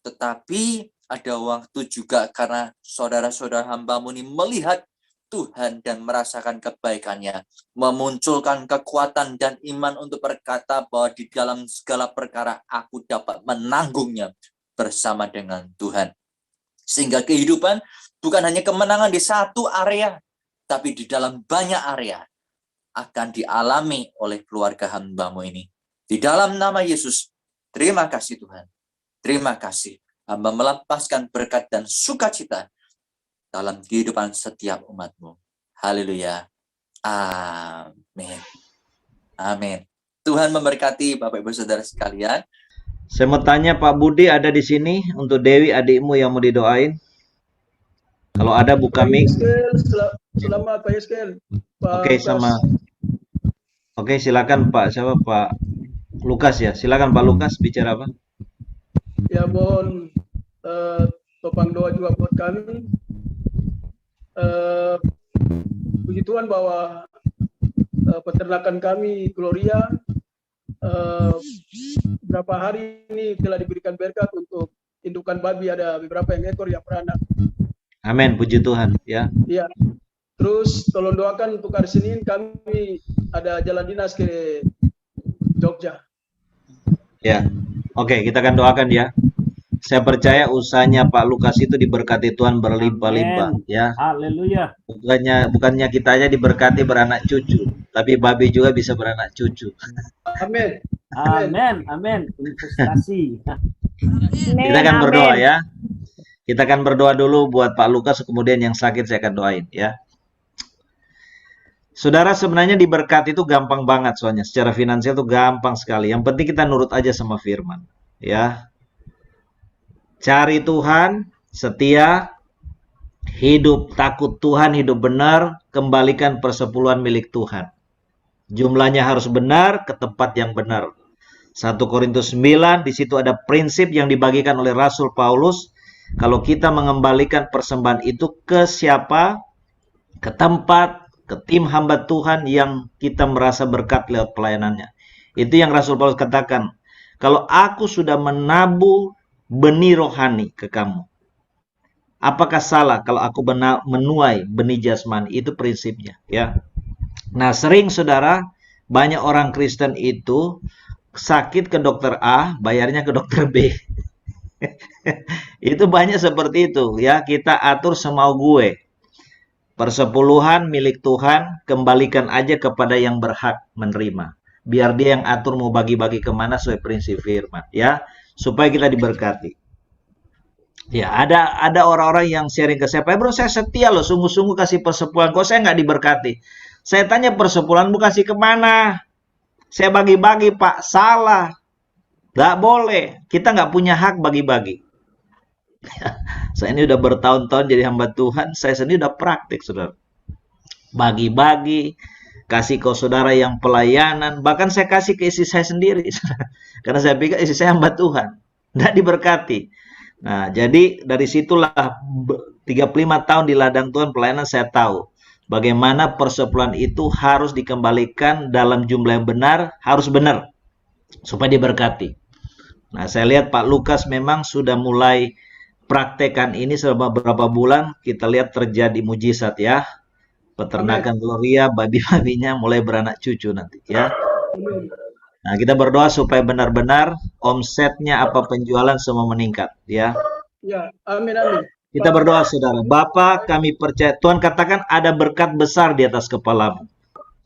Tetapi ada waktu juga karena saudara-saudara hamba-Mu ini melihat Tuhan dan merasakan kebaikannya, memunculkan kekuatan dan iman untuk berkata bahwa di dalam segala perkara aku dapat menanggungnya bersama dengan Tuhan. Sehingga kehidupan bukan hanya kemenangan di satu area, tapi di dalam banyak area akan dialami oleh keluarga hamba-Mu ini. Di dalam nama Yesus, terima kasih Tuhan. Terima kasih. Hamba melepaskan berkat dan sukacita dalam kehidupan setiap umat-Mu. Haleluya. Amin. Amin. Tuhan memberkati Bapak Ibu Saudara sekalian. Saya mau tanya Pak Budi ada di sini untuk Dewi adikmu yang mau didoain. Kalau ada buka mic. Selamat Pak Yeskel. Oke, sama. Oke, silakan Pak. Siapa Pak Lukas ya? Silakan Pak Lukas bicara apa? Ya, mohon topang doa juga buat kami. Puji Tuhan bahwa peternakan kami Gloria beberapa hari ini telah diberikan berkat untuk indukan babi, ada beberapa yang ekor yang beranak. Amin, puji Tuhan ya. Iya. Terus tolong doakan untuk hari Senin kami ada jalan dinas ke Jogja. Ya. Oke, kita akan doakan ya. Saya percaya usahanya Pak Lukas itu diberkati Tuhan berlimpah-limpah ya. Haleluya. Bukannya kita aja diberkati beranak cucu, tapi babi juga bisa beranak cucu. Amin. Amin. Amin. Investasi. Kita akan berdoa ya. Kita akan berdoa dulu buat Pak Lukas, kemudian yang sakit saya akan doain ya. Saudara, sebenarnya diberkati itu gampang banget soalnya. Secara finansial itu gampang sekali. Yang penting kita nurut aja sama firman. Ya. Cari Tuhan, setia, hidup takut Tuhan, hidup benar, kembalikan persepuluhan milik Tuhan. Jumlahnya harus benar, ke tempat yang benar. 1 Korintus 9, di situ ada prinsip yang dibagikan oleh Rasul Paulus. Kalau kita mengembalikan persembahan itu ke siapa? Ke tempat, ke tim hamba Tuhan yang kita merasa berkat lewat pelayanannya. Itu yang Rasul Paulus katakan. Kalau aku sudah menabuh benih rohani ke kamu, apakah salah kalau aku menuai benih jasmani? Itu prinsipnya ya. Nah, sering saudara, banyak orang Kristen itu sakit ke dokter A, bayarnya ke dokter B. Itu banyak seperti itu ya. Kita atur semau gue. Persepuluhan milik Tuhan, kembalikan aja kepada yang berhak menerima. Biar dia yang atur mau bagi-bagi kemana sesuai prinsip firman ya, supaya kita diberkati. Ya, ada orang-orang yang sharing ke saya, "Bro, saya setia loh, sungguh-sungguh kasih persepuluhan, kok saya nggak diberkati?" Saya tanya, persepuluhanmu kasih kemana? Saya bagi-bagi, Pak. Salah. Nggak boleh. Kita nggak punya hak bagi-bagi. Saya ini udah bertahun-tahun jadi hamba Tuhan, saya sendiri udah praktik, saudara. Bagi-bagi, kasih ke saudara yang pelayanan, bahkan saya kasih ke istri saya sendiri, karena saya pikir istri saya hamba Tuhan, nggak diberkati. Nah, jadi dari situlah 35 tahun di ladang Tuhan pelayanan, saya tahu bagaimana persepuluhan itu harus dikembalikan dalam jumlah yang benar, harus benar, supaya diberkati. Nah, saya lihat Pak Lukas memang sudah mulai praktekan ini selama beberapa bulan, kita lihat terjadi mujizat ya. peternakan Gloria, babi-babinya mulai beranak cucu nanti ya. Amin. Nah, kita berdoa supaya benar-benar omsetnya apa penjualan semua meningkat ya. Ya, amin, amin. Kita berdoa saudara. Bapa, kami percaya Tuhan katakan ada berkat besar di atas kepalamu.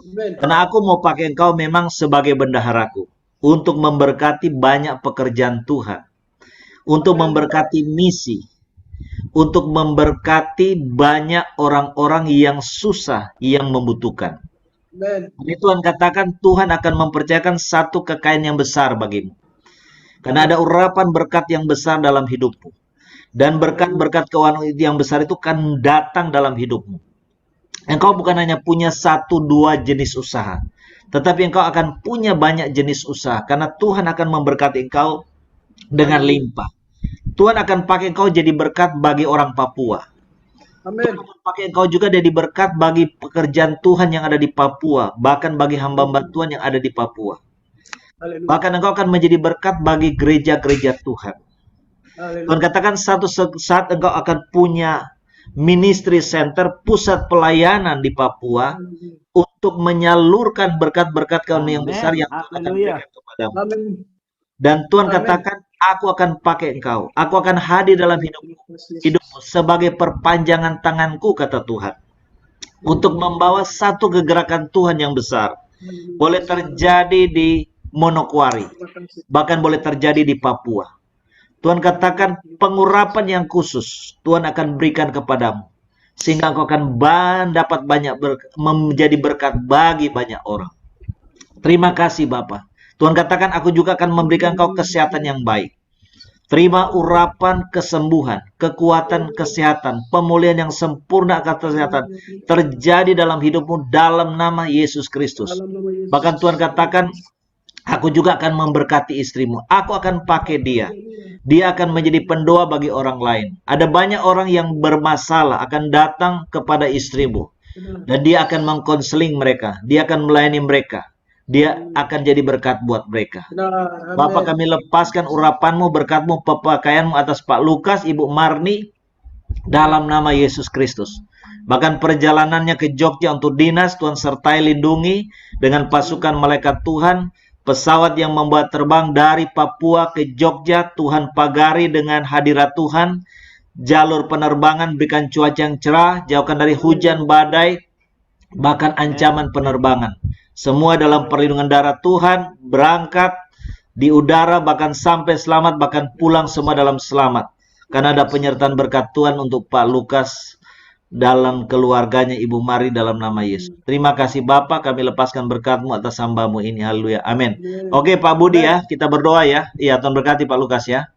Amin. Karena aku mau pakai engkau memang sebagai bendaharaku untuk memberkati banyak pekerjaan Tuhan, untuk memberkati misi, untuk memberkati banyak orang-orang yang susah, yang membutuhkan. Amin. Ini Tuhan katakan Tuhan akan mempercayakan satu kekayaan yang besar bagimu. Karena ada urapan berkat yang besar dalam hidupmu. Dan berkat-berkat keuangan yang besar itu akan datang dalam hidupmu. Engkau bukan hanya punya 1-2 jenis usaha, tetapi engkau akan punya banyak jenis usaha. Karena Tuhan akan memberkati engkau dengan limpah. Tuhan akan pakai engkau jadi berkat bagi orang Papua. Amin. Tuhan akan pakai engkau juga jadi berkat bagi pekerjaan Tuhan yang ada di Papua. Bahkan bagi hamba-hamba Tuhan yang ada di Papua. Haleluya. Bahkan engkau akan menjadi berkat bagi gereja-gereja Tuhan. Haleluya. Tuhan katakan satu saat engkau akan punya ministry center, pusat pelayanan di Papua untuk menyalurkan berkat-berkat karunia yang besar yang Tuhan akan Haleluya. berikan kepadamu. Amin. Dan Tuhan Amin. katakan, aku akan pakai engkau. Aku akan hadir dalam hidupmu sebagai perpanjangan tanganku, kata Tuhan. Untuk membawa satu kegerakan Tuhan yang besar. Boleh terjadi di Manokwari. Bahkan boleh terjadi di Papua. Tuhan katakan pengurapan yang khusus Tuhan akan berikan kepadamu. Sehingga engkau akan dapat banyak menjadi berkat bagi banyak orang. Terima kasih Bapa. Tuhan katakan aku juga akan memberikan engkau kesehatan yang baik. Terima urapan kesembuhan, kekuatan kesehatan, pemulihan yang sempurna akan kesehatan terjadi dalam hidupmu dalam nama Yesus Kristus. Bahkan Tuhan katakan, aku juga akan memberkati istrimu. Aku akan pakai dia. Dia akan menjadi pendoa bagi orang lain. Ada banyak orang yang bermasalah akan datang kepada istrimu. Dan dia akan mengkonseling mereka. Dia akan melayani mereka. Dia akan jadi berkat buat mereka. Bapak, kami lepaskan urapanmu, berkatmu, pemakaianmu atas Pak Lukas, Ibu Marni, dalam nama Yesus Kristus. Bahkan perjalanannya ke Jogja untuk dinas, Tuhan sertai lindungi dengan pasukan malaikat Tuhan. Pesawat yang membuat terbang dari Papua ke Jogja, Tuhan pagari dengan hadirat Tuhan. Jalur penerbangan, berikan cuaca yang cerah, jauhkan dari hujan, badai, bahkan ancaman penerbangan. Semua dalam perlindungan darah Tuhan, berangkat di udara, bahkan sampai selamat, bahkan pulang semua dalam selamat. Karena ada penyertaan berkat Tuhan untuk Pak Lukas dalam keluarganya, Ibu Mari, dalam nama Yesus. Terima kasih Bapak, kami lepaskan berkat-Mu atas hamba-Mu ini. Haleluya, amin. Oke Pak Budi ya, kita berdoa ya. Iya, Tuhan berkati Pak Lukas ya.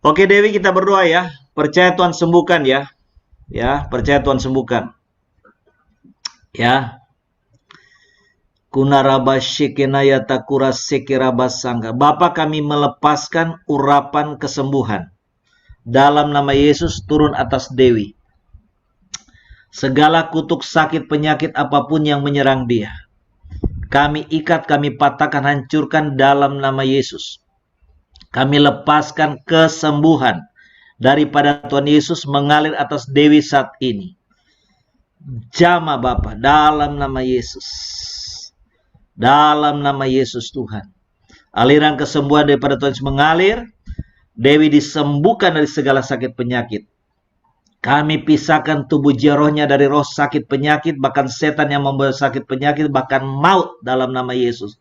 Oke Dewi, kita berdoa ya. Percaya Tuhan sembuhkan ya. Ya, percaya Tuhan sembuhkan. Ya. Bapak, kami melepaskan urapan kesembuhan. Dalam nama Yesus turun atas Dewi. Segala kutuk sakit penyakit apapun yang menyerang dia, kami ikat, kami patahkan, hancurkan dalam nama Yesus. Kami lepaskan kesembuhan daripada Tuhan Yesus mengalir atas Dewi saat ini. Jamah Bapa dalam nama Yesus. Dalam nama Yesus Tuhan. Aliran kesembuhan daripada Tuhan Yesus mengalir. Dewi disembuhkan dari segala sakit penyakit. Kami pisahkan tubuh jirohnya dari roh sakit penyakit, bahkan setan yang membawa sakit penyakit, bahkan maut dalam nama Yesus.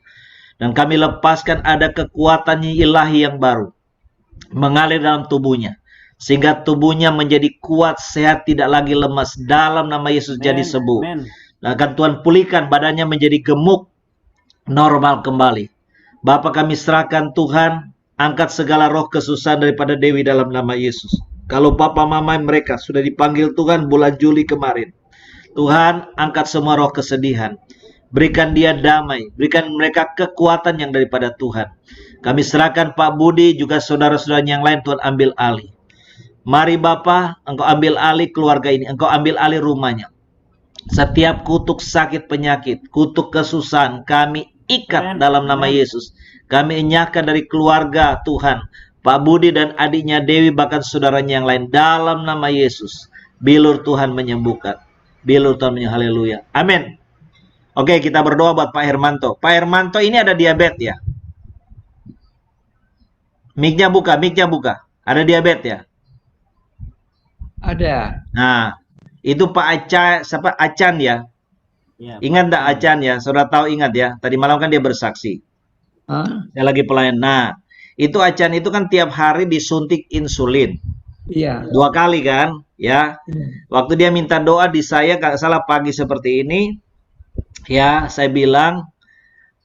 Dan kami lepaskan ada kekuatan ilahi yang baru mengalir dalam tubuhnya. Sehingga tubuhnya menjadi kuat, sehat, tidak lagi lemas. Dalam nama Yesus jadi sembuh. Akan Tuhan pulihkan badannya menjadi gemuk, normal kembali. Bapa, kami serahkan Tuhan, angkat segala roh kesusahan daripada Dewi dalam nama Yesus. Kalau papa mama mereka sudah dipanggil Tuhan bulan Juli kemarin, Tuhan angkat semua roh kesedihan. Berikan dia damai, berikan mereka kekuatan yang daripada Tuhan. Kami serahkan Pak Budi juga saudara-saudara yang lain, Tuhan ambil alih. Mari Bapa, Engkau ambil alih keluarga ini, Engkau ambil alih rumahnya. Setiap kutuk sakit penyakit, kutuk kesusahan, kami ikat dalam nama Yesus. Kami enyahkan dari keluarga Tuhan, Pak Budi dan adiknya Dewi, bahkan saudaranya yang lain, dalam nama Yesus. Bilur Tuhan menyembuhkan. Biar Tuhan menyembuhkan. Haleluya. Amin. Oke, kita berdoa buat Pak Hermanto. Pak Hermanto ini ada diabetes ya? Mic-nya buka. Ada diabetes ya? Ada. Nah, itu Pak Acan ya? Ya, Ingat enggak Acan ya? Saudara tahu ingat ya? Tadi malam kan dia bersaksi. Hah? Saya lagi pelayan. Nah, itu Acan itu kan tiap hari disuntik insulin. Iya. 2 kali kan? Ya. Waktu dia minta doa di saya, kalau salah pagi seperti ini, ya, saya bilang,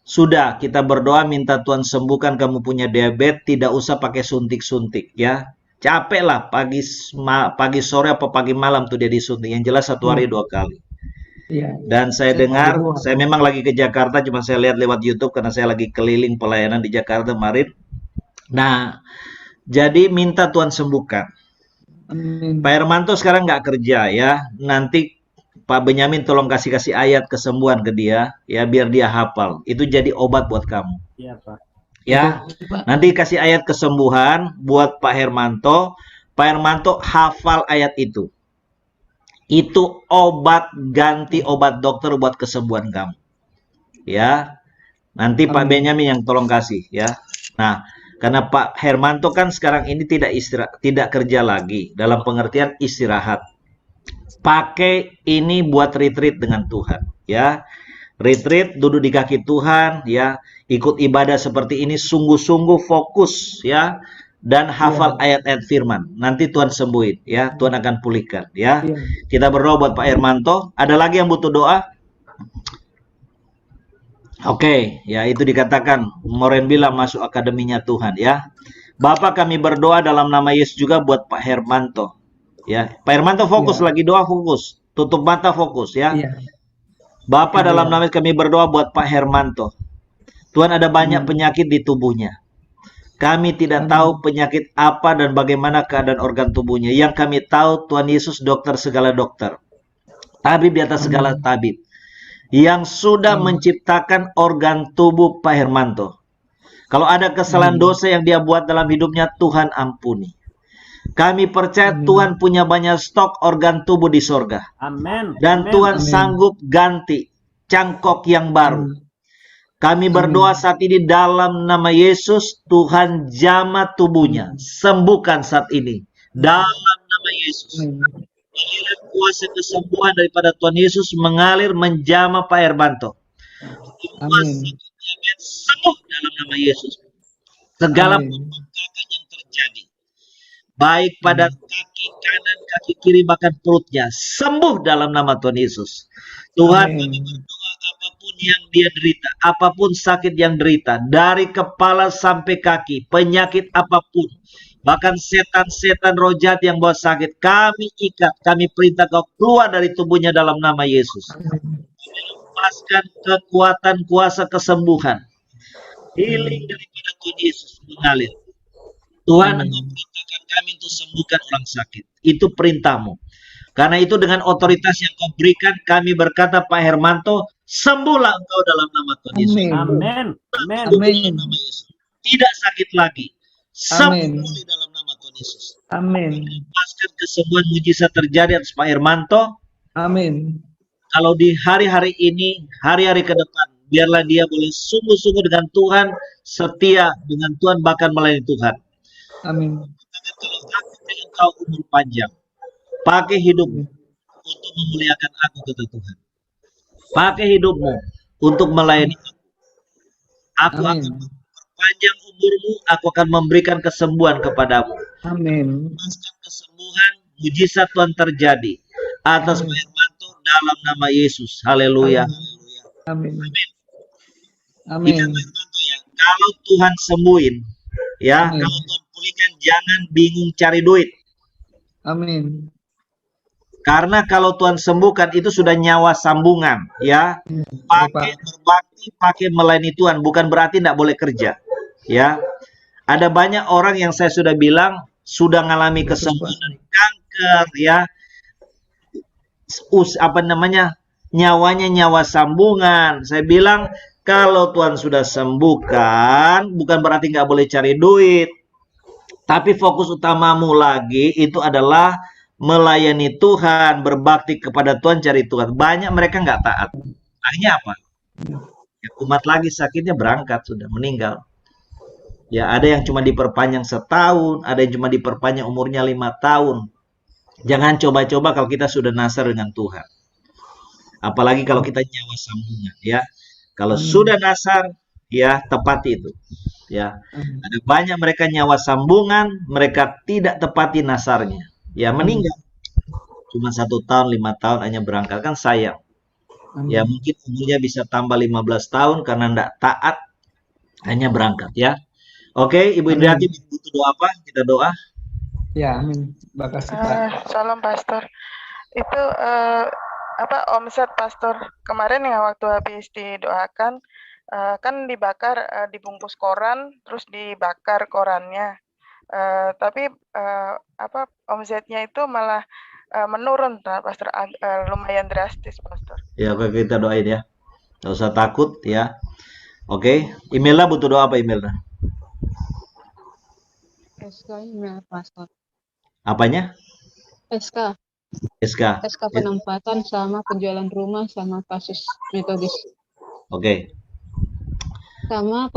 sudah kita berdoa minta Tuhan sembuhkan kamu punya diabetes, tidak usah pakai suntik-suntik ya. Capek lah pagi sore apa pagi malam tuh dia disuntik. Yang jelas 1 hari 2 kali. Iya. Dan saya Saya dengar, berdoa. saya memang lagi ke Jakarta, cuma saya lihat lewat YouTube karena saya lagi keliling pelayanan di Jakarta kemarin. Nah, jadi minta Tuhan sembuhkan. Amin. Pak Hermanto sekarang nggak kerja ya. Nanti Pak Benyamin tolong kasih ayat kesembuhan ke dia ya, biar dia hafal. Itu jadi obat buat kamu. iya Pak. Ya. Pak. Nanti kasih ayat kesembuhan buat Pak Hermanto. Pak Hermanto hafal ayat itu. Itu obat ganti obat dokter buat kesembuhan kamu. Ya. Nanti Pak Amin. Benyamin yang tolong kasih ya. Nah, karena Pak Hermanto kan sekarang ini tidak kerja lagi, dalam pengertian istirahat. Pakai ini buat retreat dengan Tuhan ya. Retreat, duduk di kaki Tuhan ya, ikut ibadah seperti ini sungguh-sungguh fokus ya, dan hafal ayat-ayat firman. Nanti Tuhan sembuhin ya, Tuhan akan pulihkan ya. Iya. Kita berdoa buat Pak Hermanto. Ada lagi yang butuh doa? Oke, ya itu dikatakan Moren bilang masuk akademinya Tuhan ya. Bapak kami berdoa dalam nama Yesus juga buat Pak Hermanto. Ya, Pak Hermanto fokus Iya. lagi doa fokus. Tutup mata fokus ya. Iya. Bapak Iya. dalam nama Yesus kami berdoa buat Pak Hermanto. Tuhan ada banyak penyakit di tubuhnya. Kami tidak tahu penyakit apa dan bagaimana keadaan organ tubuhnya. Yang kami tahu Tuhan Yesus dokter segala dokter. Tabib di atas segala tabib. Yang sudah menciptakan organ tubuh Pak Hermanto. Kalau ada kesalahan dosa yang dia buat dalam hidupnya, Tuhan ampuni. Kami percaya Tuhan punya banyak stok organ tubuh di sorga. Amin. Dan Amin. Tuhan Amin. sanggup ganti cangkok yang baru. Kami berdoa saat ini dalam nama Yesus, Tuhan jamah tubuhnya. Sembuhkan saat ini. Dalam nama Yesus. Aliran kuasa kesembuhan daripada Tuhan Yesus mengalir menjamah Pak Hermanto. Amin. Sembuh dalam nama Yesus. Segala Amin. pembengkakan yang terjadi, baik pada kaki kanan, kaki kiri, bahkan perutnya, sembuh dalam nama Tuhan Yesus. Tuhan, Amin. kami berdoa apapun yang dia derita, apapun sakit yang derita, dari kepala sampai kaki, penyakit apapun, bahkan setan-setan roh jahat yang bawa sakit, kami ikat, kami perintah kau keluar dari tubuhnya dalam nama Yesus. Lepaskan kekuatan kuasa kesembuhan, healing daripada Tuhan Yesus mengalir. Tuhan, engkau perintahkan kami untuk sembuhkan orang sakit. Itu perintahmu. Karena itu dengan otoritas yang kau berikan, kami berkata Pak Hermanto, sembuhlah engkau dalam nama Tuhan Yesus. Amin. Amin. Amin. Sembuh Amin. dalam nama Yesus. Tidak sakit lagi. Amin. Sembuh dalam nama Tuhan Yesus. Amin. Lepaskan kesembuhan mujizat terjadi atas Pak Hermanto. Amin. Kalau di hari-hari ini, hari-hari ke depan, biarlah dia boleh sungguh-sungguh dengan Tuhan, setia dengan Tuhan, bahkan melayani Tuhan. Amin. Kalau aku ingin engkau umur panjang, pakai hidupmu untuk memuliakan aku, kata Tuhan. Pakai hidupmu untuk melayani aku. Aku akan Amin. memperpanjang umurmu, aku akan memberikan kesembuhan kepadamu. Amin. Lepaskan kesembuhan, mujizat Tuhan terjadi atas Pak Hermanto dalam nama Yesus. Haleluya. Amin. Ingat Amin. Pak Hermanto ya, kalau Tuhan sembuhin, ya, Amin. kalau Tuhan pulihkan, jangan bingung cari duit. Amin. Karena kalau Tuhan sembuhkan itu sudah nyawa sambungan, ya. Pakai berbakti, pakai melayani Tuhan, bukan berarti tidak boleh kerja, ya. Ada banyak orang yang saya sudah bilang sudah mengalami kesembuhan dari kanker, ya. Nyawanya nyawa sambungan. Saya bilang kalau Tuhan sudah sembuhkan, bukan berarti nggak boleh cari duit. Tapi fokus utamamu lagi itu adalah melayani Tuhan, berbakti kepada Tuhan, cari Tuhan. Banyak mereka nggak taat. Akhirnya apa? Ya, umat lagi sakitnya berangkat, sudah meninggal. Ya, ada yang cuma diperpanjang setahun, ada yang cuma diperpanjang umurnya 5 tahun. Jangan coba-coba kalau kita sudah nasar dengan Tuhan. Apalagi kalau kita nyawa sambungan, ya. Kalau sudah nasar, ya tepati itu. Ya, ada banyak mereka nyawa sambungan, mereka tidak tepati nasarnya. Ya, meninggal. Cuma 1 tahun, 5 tahun hanya berangkat, kan sayang. Ya, mungkin umurnya bisa tambah 15 tahun karena tidak taat, hanya berangkat, ya. Oke, Ibu Indriati butuh doa apa? Kita doa. Ya, amin. Terima kasih, Pak. Salam Pastor. Itu omset Pastor kemarin yang waktu habis didoakan kan dibakar, dibungkus koran, terus dibakar korannya. Tapi omsetnya itu malah menurun, Pastor, lumayan drastis, Pastor. Ya, oke, kita doain ya. Nggak usah takut ya. Oke, Imelda butuh doa apa, Imelda? SK email Pastor. Apanya? SK SK. penempatan sama penjualan rumah sama kasus metodis Oke. sama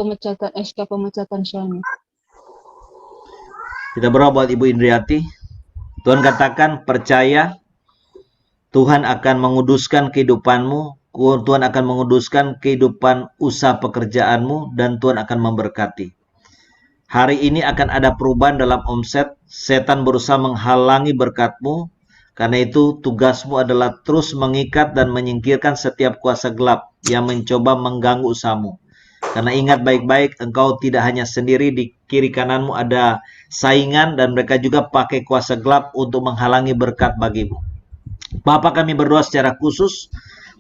SK pemecatan suami. Kita berdoa buat Ibu Indriati. Tuhan katakan percaya Tuhan akan menguduskan kehidupanmu, Tuhan akan menguduskan kehidupan usaha pekerjaanmu, dan Tuhan akan memberkati. Hari ini akan ada perubahan dalam omset. Setan berusaha menghalangi berkatmu. Karena itu tugasmu adalah terus mengikat dan menyingkirkan setiap kuasa gelap yang mencoba mengganggu usahamu. Karena ingat baik-baik, engkau tidak hanya sendiri, di kiri kananmu ada saingan dan mereka juga pakai kuasa gelap untuk menghalangi berkat bagimu. Bapak, kami berdoa secara khusus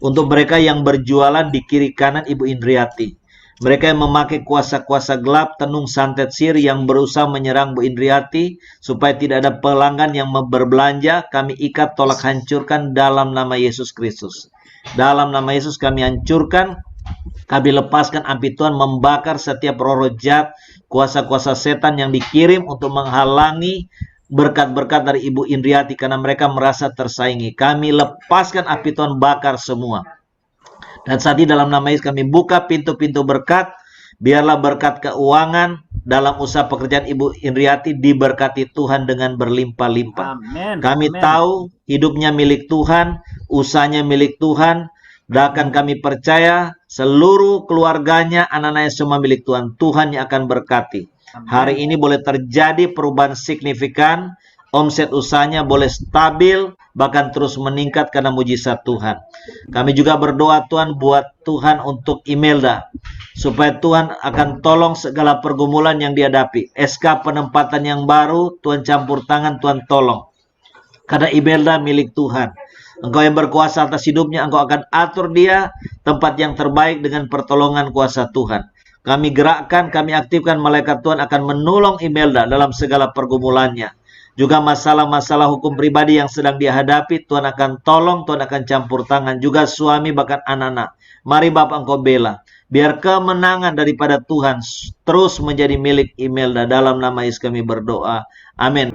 untuk mereka yang berjualan di kiri kanan Ibu Indriati. Mereka yang memakai kuasa-kuasa gelap, tenung santet sihir yang berusaha menyerang Bu Indriati supaya tidak ada pelanggan yang berbelanja, kami ikat, tolak, hancurkan dalam nama Yesus Kristus. Dalam nama Yesus kami hancurkan, kami lepaskan api Tuhan membakar setiap roh jahat, kuasa-kuasa setan yang dikirim untuk menghalangi berkat-berkat dari Ibu Indriati karena mereka merasa tersaingi. Kami lepaskan api Tuhan bakar semua. Dan saat ini dalam nama Yesus kami buka pintu-pintu berkat. Biarlah berkat keuangan dalam usaha pekerjaan Ibu Indriati diberkati Tuhan dengan berlimpah-limpah. Kami tahu hidupnya milik Tuhan, usahanya milik Tuhan. Dan kami percaya seluruh keluarganya, anak-anaknya semua milik Tuhan. Tuhan yang akan berkati. Hari ini boleh terjadi perubahan signifikan. Omset usahanya boleh stabil, bahkan terus meningkat karena mujizat Tuhan. Kami juga berdoa Tuhan buat Tuhan untuk Imelda, supaya Tuhan akan tolong segala pergumulan yang dihadapi. SK penempatan yang baru, Tuhan campur tangan, Tuhan tolong. Karena Imelda milik Tuhan. Engkau yang berkuasa atas hidupnya, Engkau akan atur dia tempat yang terbaik dengan pertolongan kuasa Tuhan. Kami gerakkan, kami aktifkan malaikat Tuhan akan menolong Imelda dalam segala pergumulannya. Juga masalah-masalah hukum pribadi yang sedang dia hadapi, Tuhan akan tolong, Tuhan akan campur tangan. Juga suami bahkan anak-anak. Mari Bapak Engkau bela. Biar kemenangan daripada Tuhan terus menjadi milik Imelda. Dalam nama Yesus kami berdoa. Amin.